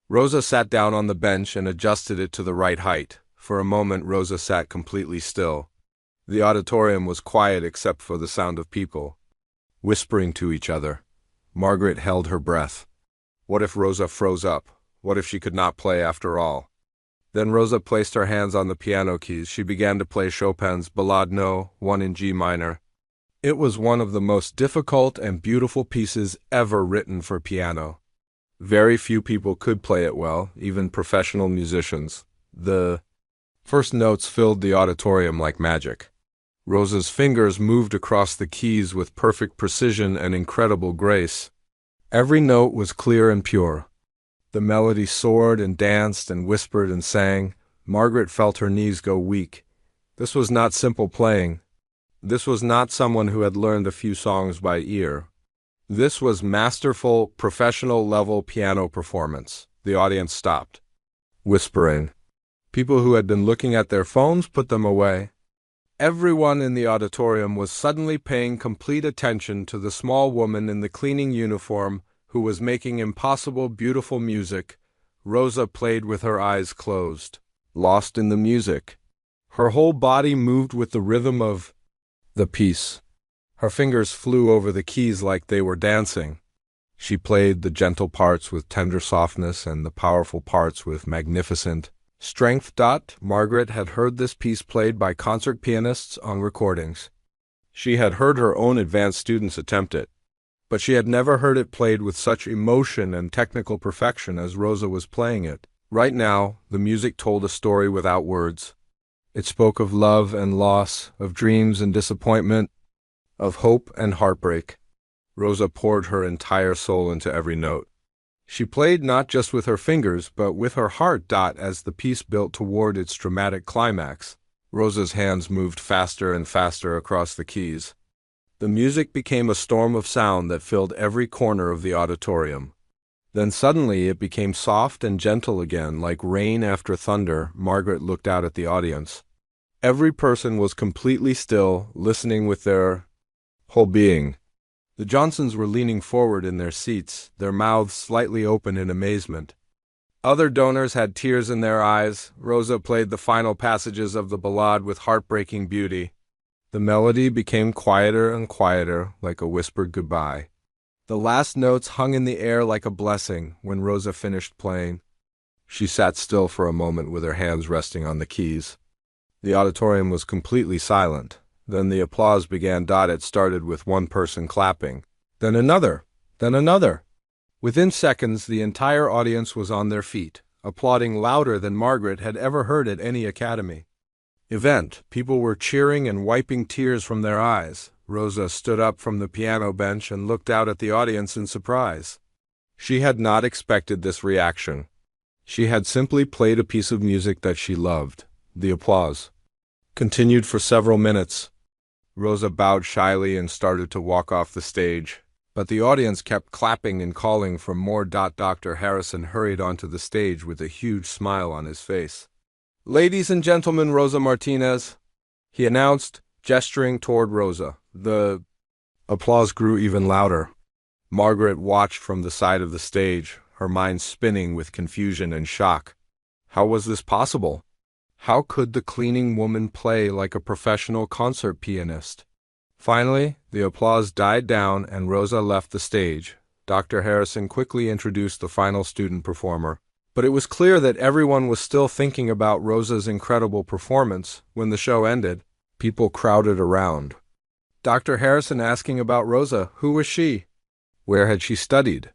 Rosa sat down on the bench and adjusted it to the right height. For a moment, Rosa sat completely still. The auditorium was quiet except for the sound of people whispering to each other. Margaret held her breath. What if Rosa froze up? What if she could not play after all? Then Rosa placed her hands on the piano keys. She began to play Chopin's Ballade No. 1 in G minor. It was one of the most difficult and beautiful pieces ever written for piano. Very few people could play it well, even professional musicians. The first notes filled the auditorium like magic. Rosa's fingers moved across the keys with perfect precision and incredible grace. Every note was clear and pure. The melody soared and danced and whispered and sang. Margaret felt her knees go weak. This was not simple playing. This was not someone who had learned a few songs by ear. This was masterful, professional-level piano performance. The audience stopped, whispering. People who had been looking at their phones put them away. Everyone in the auditorium was suddenly paying complete attention to the small woman in the cleaning uniform who was making impossible, beautiful music. Rosa played with her eyes closed, lost in the music. Her whole body moved with the rhythm of the piece. Her fingers flew over the keys like they were dancing. She played the gentle parts with tender softness and the powerful parts with magnificent strength. Margaret had heard this piece played by concert pianists on recordings. She had heard her own advanced students attempt it, but she had never heard it played with such emotion and technical perfection as Rosa was playing it. Right now, the music told a story without words. It spoke of love and loss, of dreams and disappointment, of hope and heartbreak. Rosa poured her entire soul into every note. She played not just with her fingers, but with her heart. As the piece built toward its dramatic climax, Rosa's hands moved faster and faster across the keys. The music became a storm of sound that filled every corner of the auditorium. Then suddenly it became soft and gentle again, like rain after thunder. Margaret looked out at the audience. Every person was completely still, listening with their whole being. The Johnsons were leaning forward in their seats, their mouths slightly open in amazement. Other donors had tears in their eyes. Rosa played the final passages of the ballade with heartbreaking beauty. The melody became quieter and quieter, like a whispered goodbye. The last notes hung in the air like a blessing when Rosa finished playing. She sat still for a moment with her hands resting on the keys. The auditorium was completely silent. Then the applause began. It started with one person clapping, then another, then another. Within seconds, the entire audience was on their feet, applauding louder than Margaret had ever heard at any academy event. People were cheering and wiping tears from their eyes. Rosa stood up from the piano bench and looked out at the audience in surprise. She had not expected this reaction. She had simply played a piece of music that she loved. The applause continued for several minutes. Rosa bowed shyly and started to walk off the stage, but the audience kept clapping and calling for more. Dr. Harrison hurried onto the stage with a huge smile on his face. "Ladies and gentlemen, Rosa Martinez," he announced, gesturing toward Rosa. The applause grew even louder. Margaret watched from the side of the stage, her mind spinning with confusion and shock. How was this possible? How could the cleaning woman play like a professional concert pianist? Finally, the applause died down and Rosa left the stage. Dr. Harrison quickly introduced the final student performer, but it was clear that everyone was still thinking about Rosa's incredible performance. When the show ended, people crowded around. Dr. Harrison asking about Rosa. Who was she? Where had she studied?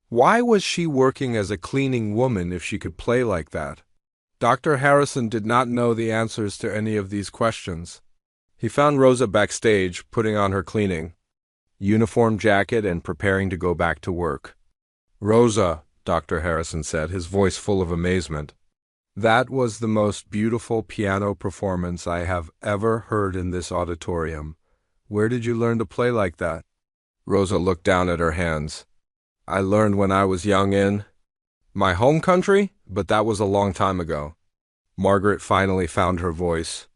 Why was she working as a cleaning woman if she could play like that? Dr. Harrison did not know the answers to any of these questions. He found Rosa backstage, putting on her cleaning uniform jacket and preparing to go back to work. "Rosa," Dr. Harrison said, his voice full of amazement, "that was the most beautiful piano performance I have ever heard in this auditorium. Where did you learn to play like that?" Rosa looked down at her hands. "I learned when I was young in my home country, but that was a long time ago." Margaret finally found her voice.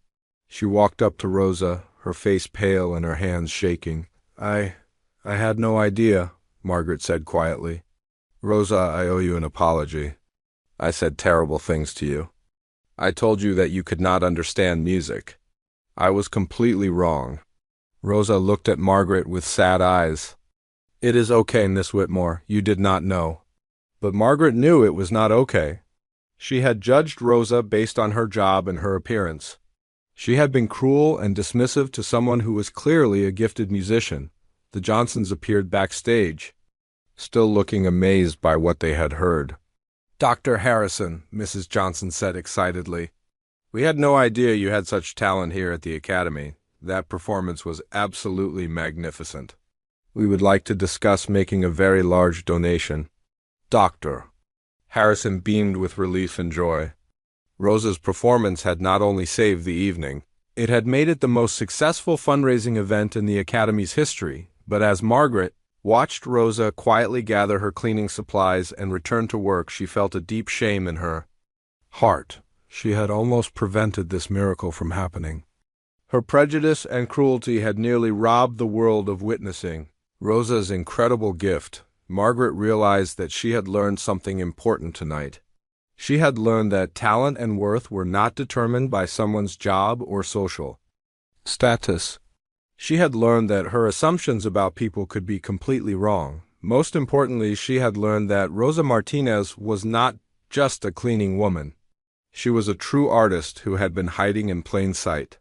She walked up to Rosa, her face pale and her hands shaking. I had no idea," Margaret said quietly. "Rosa, I owe you an apology. I said terrible things to you. I told you that you could not understand music. I was completely wrong." Rosa looked at Margaret with sad eyes. "It is okay, Miss Whitmore. You did not know." But Margaret knew it was not okay. She had judged Rosa based on her job and her appearance. She had been cruel and dismissive to someone who was clearly a gifted musician. The Johnsons appeared backstage, still looking amazed by what they had heard. "Dr. Harrison," Mrs. Johnson said excitedly, "we had no idea you had such talent here at the Academy. That performance was absolutely magnificent. We would like to discuss making a very large donation." "Doctor." Harrison beamed with relief and joy. Rosa's performance had not only saved the evening, it had made it the most successful fundraising event in the Academy's history. But as Margaret watched Rosa quietly gather her cleaning supplies and return to work, she felt a deep shame in her heart. She had almost prevented this miracle from happening. Her prejudice and cruelty had nearly robbed the world of witnessing Rosa's incredible gift. Margaret realized that she had learned something important tonight. She had learned that talent and worth were not determined by someone's job or social status. She had learned that her assumptions about people could be completely wrong. Most importantly, she had learned that Rosa Martinez was not just a cleaning woman. She was a true artist who had been hiding in plain sight.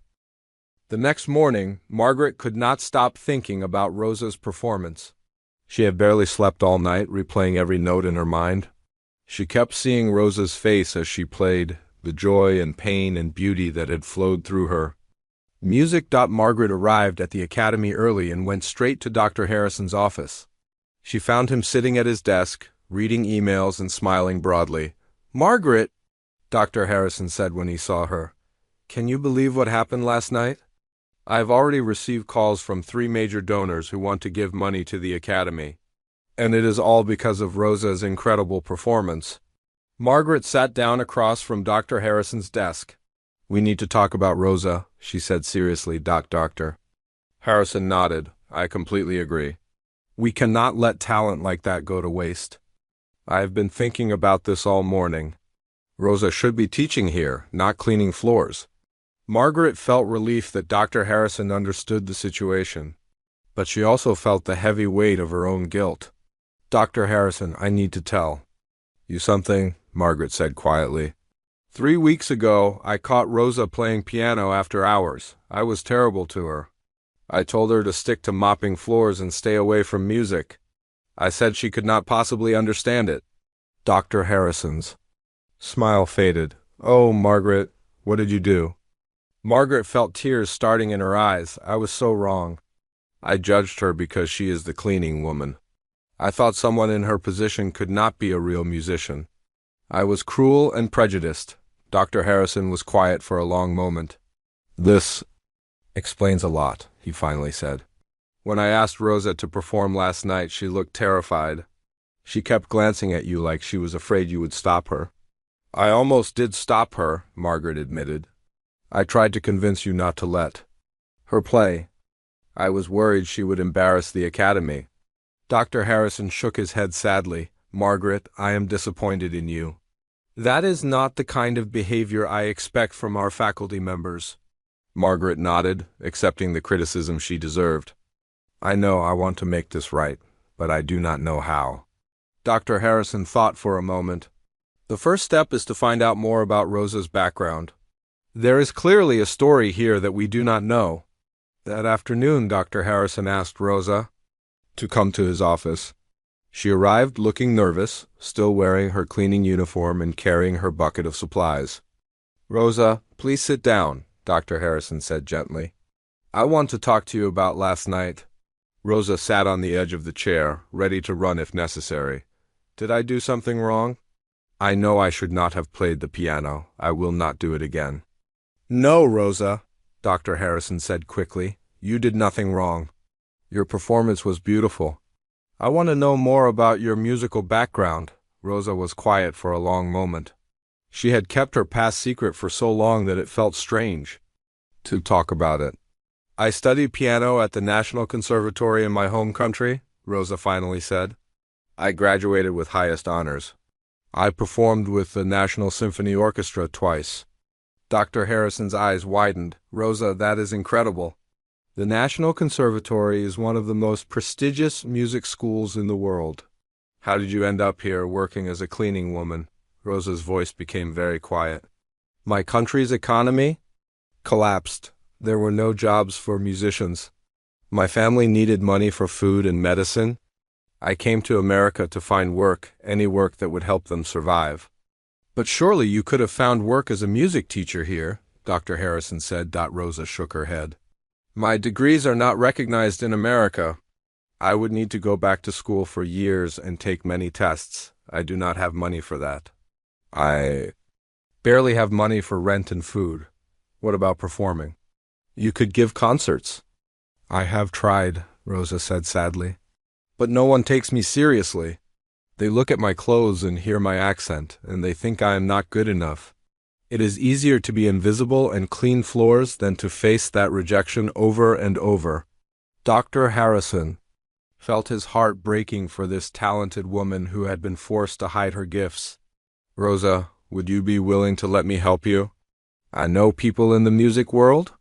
The next morning, Margaret could not stop thinking about Rosa's performance. She had barely slept all night, replaying every note in her mind. She kept seeing Rosa's face as she played, the joy and pain and beauty that had flowed through her. Music. Margaret arrived at the Academy early and went straight to Dr. Harrison's office. She found him sitting at his desk, reading emails and smiling broadly. "Margaret," Dr. Harrison said when he saw her, "can you believe what happened last night? I have already received calls from 3 major donors who want to give money to the Academy. And it is all because of Rosa's incredible performance." Margaret sat down across from Dr. Harrison's desk. "We need to talk about Rosa," she said seriously. Doctor. Harrison nodded. I completely agree. We cannot let talent like that go to waste. I have been thinking about this all morning. Rosa should be teaching here, not cleaning floors. Margaret felt relief that Dr. Harrison understood the situation, but she also felt the heavy weight of her own guilt. Dr. Harrison, I need to tell you something, Margaret said quietly. 3 weeks ago, I caught Rosa playing piano after hours. I was terrible to her. I told her to stick to mopping floors and stay away from music. I said she could not possibly understand it. Dr. Harrison's smile faded. Oh, Margaret, what did you do? Margaret felt tears starting in her eyes. I was so wrong. I judged her because she is the cleaning woman. I thought someone in her position could not be a real musician. I was cruel and prejudiced. Dr. Harrison was quiet for a long moment. This explains a lot, he finally said. When I asked Rosa to perform last night, she looked terrified. She kept glancing at you like she was afraid you would stop her. I almost did stop her, Margaret admitted. I tried to convince you not to let her play. I was worried she would embarrass the academy. Dr. Harrison shook his head sadly. Margaret, I am disappointed in you. That is not the kind of behavior I expect from our faculty members. Margaret nodded, accepting the criticism she deserved. I know I want to make this right, but I do not know how. Dr. Harrison thought for a moment. The first step is to find out more about Rosa's background. There is clearly a story here that we do not know. That afternoon, Dr. Harrison asked Rosa to come to his office. She arrived looking nervous, still wearing her cleaning uniform and carrying her bucket of supplies. Rosa, please sit down, Dr. Harrison said gently. I want to talk to you about last night. Rosa sat on the edge of the chair, ready to run if necessary. Did I do something wrong? I know I should not have played the piano. I will not do it again. No, Rosa, Dr. Harrison said quickly. You did nothing wrong. Your performance was beautiful. I want to know more about your musical background. Rosa was quiet for a long moment. She had kept her past secret for so long that it felt strange to talk about it. I studied piano at the National Conservatory in my home country, Rosa finally said. I graduated with highest honors. I performed with the National Symphony Orchestra twice. Dr. Harrison's eyes widened. Rosa, that is incredible. The National Conservatory is one of the most prestigious music schools in the world. How did you end up here working as a cleaning woman? Rosa's voice became very quiet. My country's economy collapsed. There were no jobs for musicians. My family needed money for food and medicine. I came to America to find work, any work that would help them survive. But surely you could have found work as a music teacher here, Dr. Harrison said. Rosa shook her head. My degrees are not recognized in America. I would need to go back to school for years and take many tests. I do not have money for that. I barely have money for rent and food. What about performing? You could give concerts. I have tried, Rosa said sadly. But no one takes me seriously. They look at my clothes and hear my accent, and they think I am not good enough. It is easier to be invisible and clean floors than to face that rejection over and over. Dr. Harrison felt his heart breaking for this talented woman who had been forced to hide her gifts. Rosa, would you be willing to let me help you? I know people in the music world.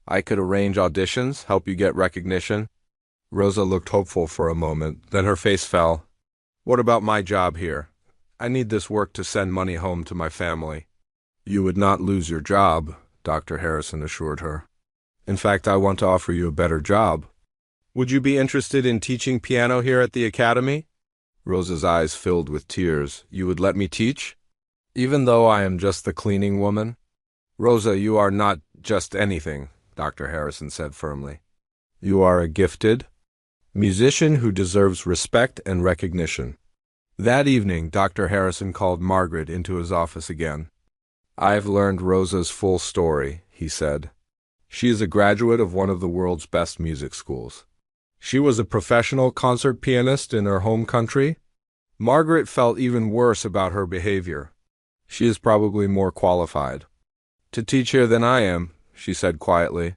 I could arrange auditions, help you get recognition. Rosa looked hopeful for a moment, then her face fell. What about my job here? I need this work to send money home to my family. You would not lose your job, Dr. Harrison assured her. In fact, I want to offer you a better job. Would you be interested in teaching piano here at the academy? Rosa's eyes filled with tears. You would let me teach? Even though I am just the cleaning woman? Rosa, you are not just anything, Dr. Harrison said firmly. You are a gifted musician who deserves respect and recognition. That evening, Dr. Harrison called Margaret into his office again. I've learned Rosa's full story, he said. She is a graduate of one of the world's best music schools. She was a professional concert pianist in her home country. Margaret felt even worse about her behavior. She is probably more qualified to teach here than I am, she said quietly.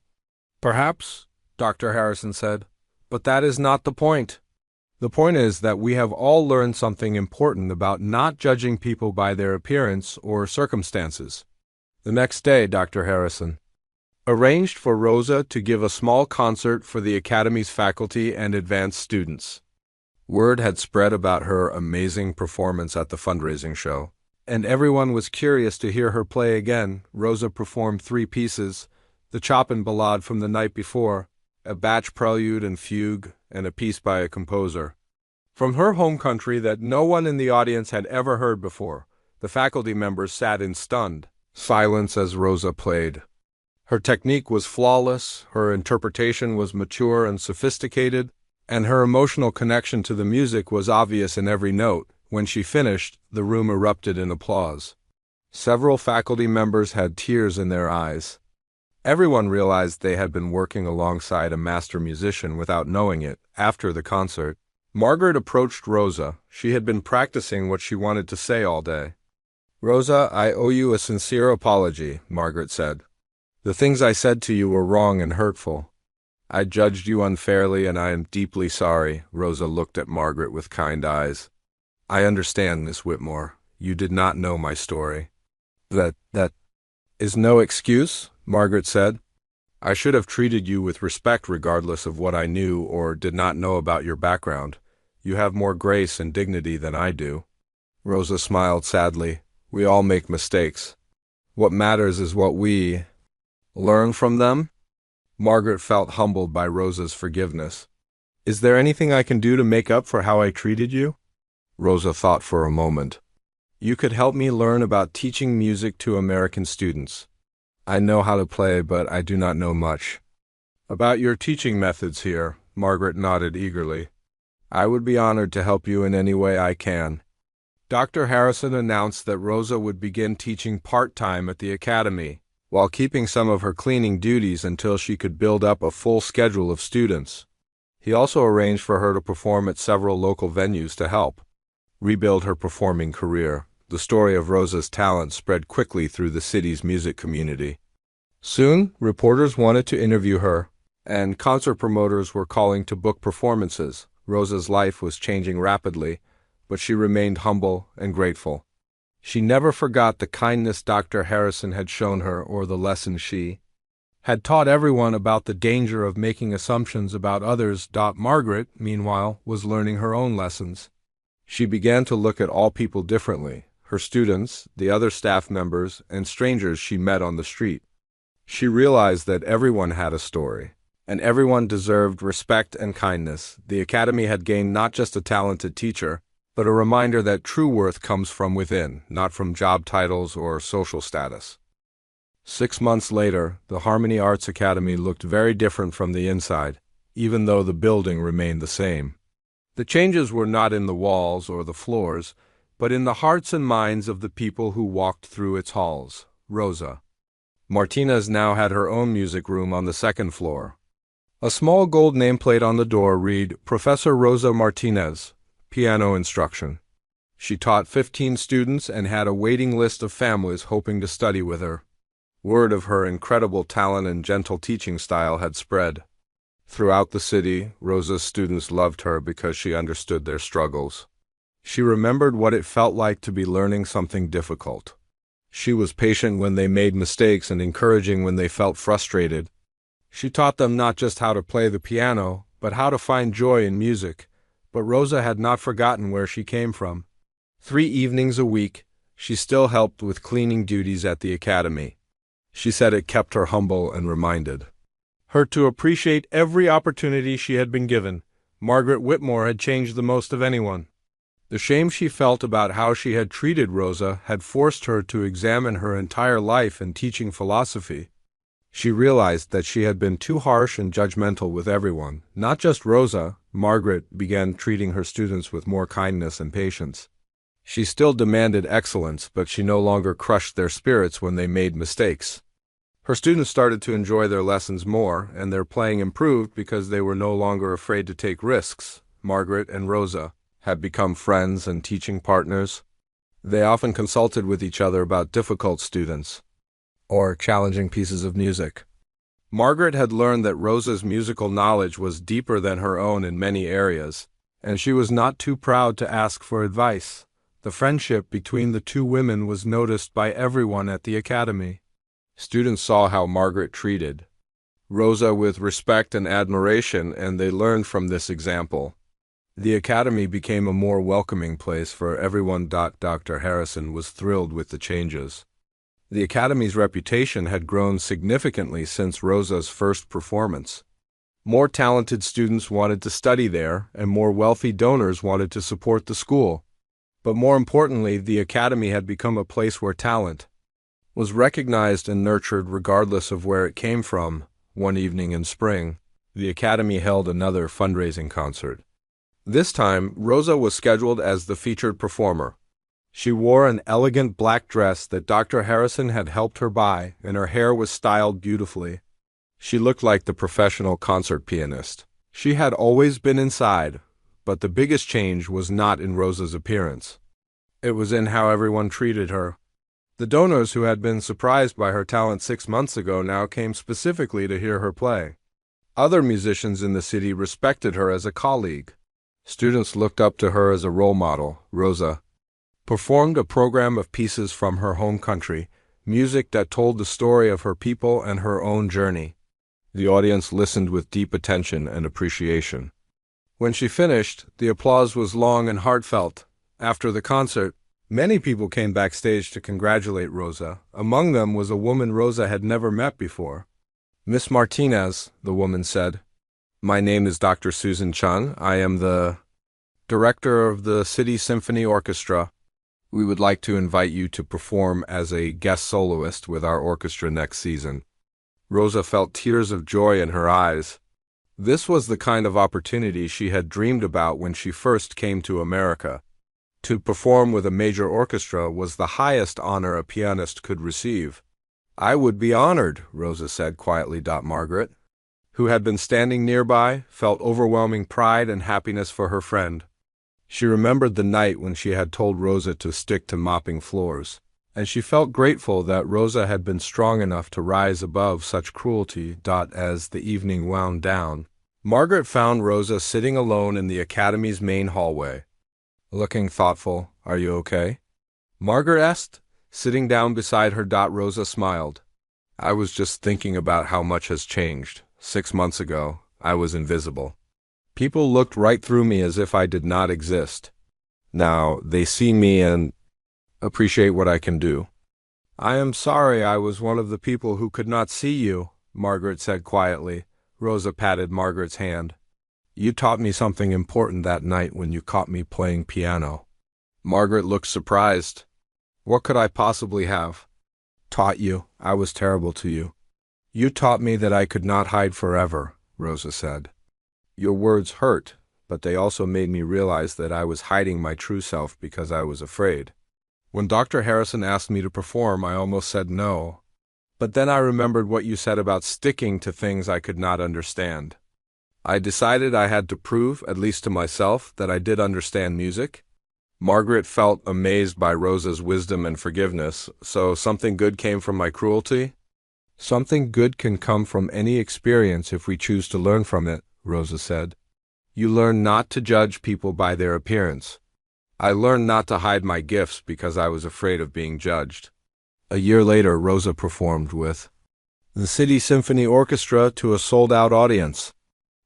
Perhaps, Dr. Harrison said, But that is not the point. The point is that we have all learned something important about not judging people by their appearance or circumstances. The next day, Dr. Harrison arranged for Rosa to give a small concert for the Academy's faculty and advanced students. Word had spread about her amazing performance at the fundraising show, and everyone was curious to hear her play again. Rosa performed 3 pieces: the Chopin Ballade from the night before, a Bach prelude and fugue, and a piece by a composer from her home country that no one in the audience had ever heard before. The faculty members sat in stunned silence as Rosa played. Her technique was flawless, her interpretation was mature and sophisticated, and her emotional connection to the music was obvious in every note. When she finished, the room erupted in applause. Several faculty members had tears in their eyes. Everyone realized they had been working alongside a master musician without knowing it. After the concert, Margaret approached Rosa. She had been practicing what she wanted to say all day. "Rosa, I owe you a sincere apology," Margaret said. "The things I said to you were wrong and hurtful. I judged you unfairly, and I am deeply sorry." Rosa looked at Margaret with kind eyes. "I understand, Miss Whitmore. You did not know my story." That is no excuse," Margaret said. "I should have treated you with respect regardless of what I knew or did not know about your background. You have more grace and dignity than I do." Rosa smiled sadly. "We all make mistakes. What matters is what we learn from them." Margaret felt humbled by Rosa's forgiveness. "Is there anything I can do to make up for how I treated you?" Rosa thought for a moment. "You could help me learn about teaching music to American students. I know how to play, but I do not know much about your teaching methods here." Margaret nodded eagerly. "I would be honored to help you in any way I can." Dr. Harrison announced that Rosa would begin teaching part-time at the Academy, while keeping some of her cleaning duties until she could build up a full schedule of students. He also arranged for her to perform at several local venues to help rebuild her performing career. The story of Rosa's talent spread quickly through the city's music community. Soon, reporters wanted to interview her, and concert promoters were calling to book performances. Rosa's life was changing rapidly, but she remained humble and grateful. She never forgot the kindness Dr. Harrison had shown her or the lessons she had taught everyone about the danger of making assumptions about others. Margaret, meanwhile, was learning her own lessons. She began to look at all people differently: her students, the other staff members, and strangers she met on the street. She realized that everyone had a story, and everyone deserved respect and kindness. The Academy had gained not just a talented teacher, but a reminder that true worth comes from within, not from job titles or social status. 6 months later, the Harmony Arts Academy looked very different from the inside, even though the building remained the same. The changes were not in the walls or the floors, but in the hearts and minds of the people who walked through its halls. Rosa Martinez now had her own music room on the 2nd floor. A small gold nameplate on the door read, "Professor Rosa Martinez, Piano Instruction." She taught 15 students and had a waiting list of families hoping to study with her. Word of her incredible talent and gentle teaching style had spread. Throughout the city, Rosa's students loved her because she understood their struggles. She remembered what it felt like to be learning something difficult. She was patient when they made mistakes and encouraging when they felt frustrated. She taught them not just how to play the piano, but how to find joy in music. But Rosa had not forgotten where she came from. 3 evenings a week, she still helped with cleaning duties at the Academy. She said it kept her humble and reminded her to appreciate every opportunity she had been given. Margaret Whitmore had changed the most of anyone. The shame she felt about how she had treated Rosa had forced her to examine her entire life and teaching philosophy. She realized that she had been too harsh and judgmental with everyone, not just Rosa. Margaret began treating her students with more kindness and patience. She still demanded excellence, but she no longer crushed their spirits when they made mistakes. Her students started to enjoy their lessons more, and their playing improved because they were no longer afraid to take risks. Margaret and Rosa had become friends and teaching partners. They often consulted with each other about difficult students or challenging pieces of music. Margaret had learned that Rosa's musical knowledge was deeper than her own in many areas, and she was not too proud to ask for advice. The friendship between the two women was noticed by everyone at the academy. Students saw how Margaret treated Rosa with respect and admiration, and they learned from this example. The academy became a more welcoming place for everyone. Dr. Harrison was thrilled with the changes. The academy's reputation had grown significantly since Rosa's first performance. More talented students wanted to study there, and more wealthy donors wanted to support the school. But more importantly, the academy had become a place where talent was recognized and nurtured regardless of where it came from. One evening in spring, the academy held another fundraising concert. This time, Rosa was scheduled as the featured performer. She wore an elegant black dress that Dr. Harrison had helped her buy, and her hair was styled beautifully. She looked like the professional concert pianist. She had always been inside, but the biggest change was not in Rosa's appearance. It was in how everyone treated her. The donors who had been surprised by her talent 6 months ago now came specifically to hear her play. Other musicians in the city respected her as a colleague. Students looked up to her as a role model. Rosa performed a program of pieces from her home country, music that told the story of her people and her own journey. The audience listened with deep attention and appreciation. When she finished, the applause was long and heartfelt. After the concert, many people came backstage to congratulate Rosa. Among them was a woman Rosa had never met before. "Miss Martinez," the woman said, "my name is Dr. Susan Chun. I am the director of the City Symphony Orchestra. We would like to invite you to perform as a guest soloist with our orchestra next season." Rosa felt tears of joy in her eyes. This was the kind of opportunity she had dreamed about when she first came to America. To perform with a major orchestra was the highest honor a pianist could receive. "I would be honored," Rosa said quietly. Margaret, who had been standing nearby, felt overwhelming pride and happiness for her friend. She remembered the night when she had told Rosa to stick to mopping floors, and she felt grateful that Rosa had been strong enough to rise above such cruelty. As the evening wound down, Margaret found Rosa sitting alone in the academy's main hallway. Looking thoughtful. "Are you okay?" Margaret asked, sitting down beside her. Rosa smiled. "I was just thinking about how much has changed. 6 months ago, I was invisible. People looked right through me as if I did not exist. Now they see me and appreciate what I can do." "I am sorry I was one of the people who could not see you," Margaret said quietly. Rosa patted Margaret's hand. "You taught me something important that night when you caught me playing piano." Margaret looked surprised. "What could I possibly have taught you? I was terrible to you." "You taught me that I could not hide forever," Rosa said. "Your words hurt, but they also made me realize that I was hiding my true self because I was afraid. When Dr. Harrison asked me to perform, I almost said no. But then I remembered what you said about sticking to things I could not understand. I decided I had to prove, at least to myself, that I did understand music." Margaret felt amazed by Rosa's wisdom and forgiveness. "So something good came from my cruelty?" "Something good can come from any experience if we choose to learn from it," Rosa said. "You learn not to judge people by their appearance. I learned not to hide my gifts because I was afraid of being judged." A year later, Rosa performed with the City Symphony Orchestra to a sold-out audience.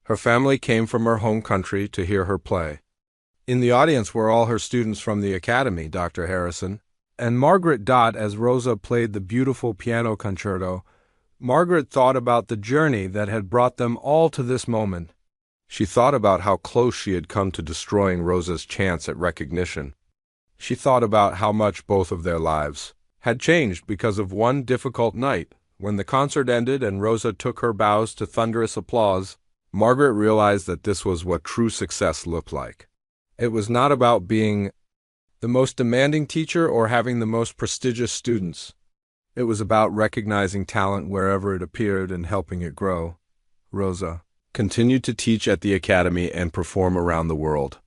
Her family came from her home country to hear her play. In the audience were all her students from the academy, Dr. Harrison, and Margaret. As Rosa played the beautiful piano concerto, Margaret thought about the journey that had brought them all to this moment. She thought about how close she had come to destroying Rosa's chance at recognition. She thought about how much both of their lives had changed because of one difficult night. When the concert ended and Rosa took her bows to thunderous applause, Margaret realized that this was what true success looked like. It was not about being the most demanding teacher or having the most prestigious students. It was about recognizing talent wherever it appeared and helping it grow. Rosa continued to teach at the academy and perform around the world.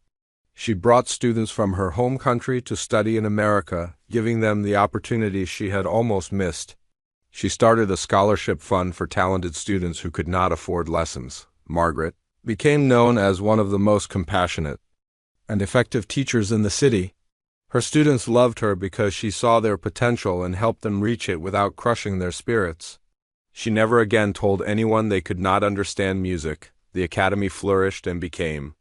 She brought students from her home country to study in America, giving them the opportunities she had almost missed. She started a scholarship fund for talented students who could not afford lessons. Margaret became known as one of the most compassionate and effective teachers in the city. Her students loved her because she saw their potential and helped them reach it without crushing their spirits. She never again told anyone they could not understand music. The academy flourished and became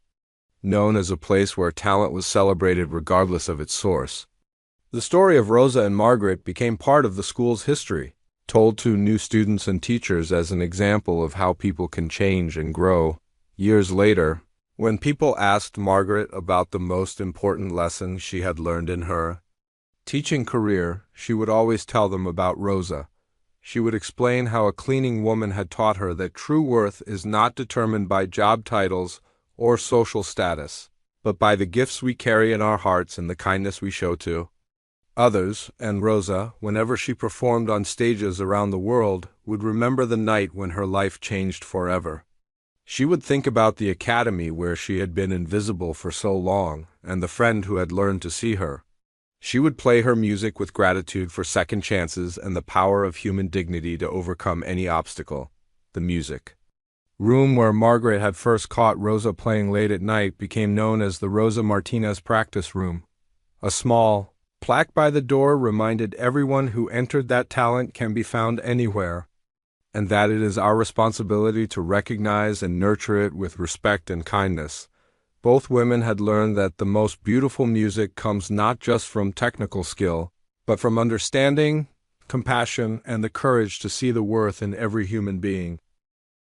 known as a place where talent was celebrated regardless of its source. The story of Rosa and Margaret became part of the school's history, told to new students and teachers as an example of how people can change and grow. Years later, when people asked Margaret about the most important lesson she had learned in her teaching career, she would always tell them about Rosa. She would explain how a cleaning woman had taught her that true worth is not determined by job titles or social status, but by the gifts we carry in our hearts and the kindness we show to others. And Rosa, whenever she performed on stages around the world, would remember the night when her life changed forever. She would think about the academy where she had been invisible for so long, and the friend who had learned to see her. She would play her music with gratitude for second chances and the power of human dignity to overcome any obstacle. The music room where Margaret had first caught Rosa playing late at night became known as the Rosa Martinez practice room. A small plaque by the door reminded everyone who entered that talent can be found anywhere, and that it is our responsibility to recognize and nurture it with respect and kindness. Both women had learned that the most beautiful music comes not just from technical skill, but from understanding, compassion, and the courage to see the worth in every human being.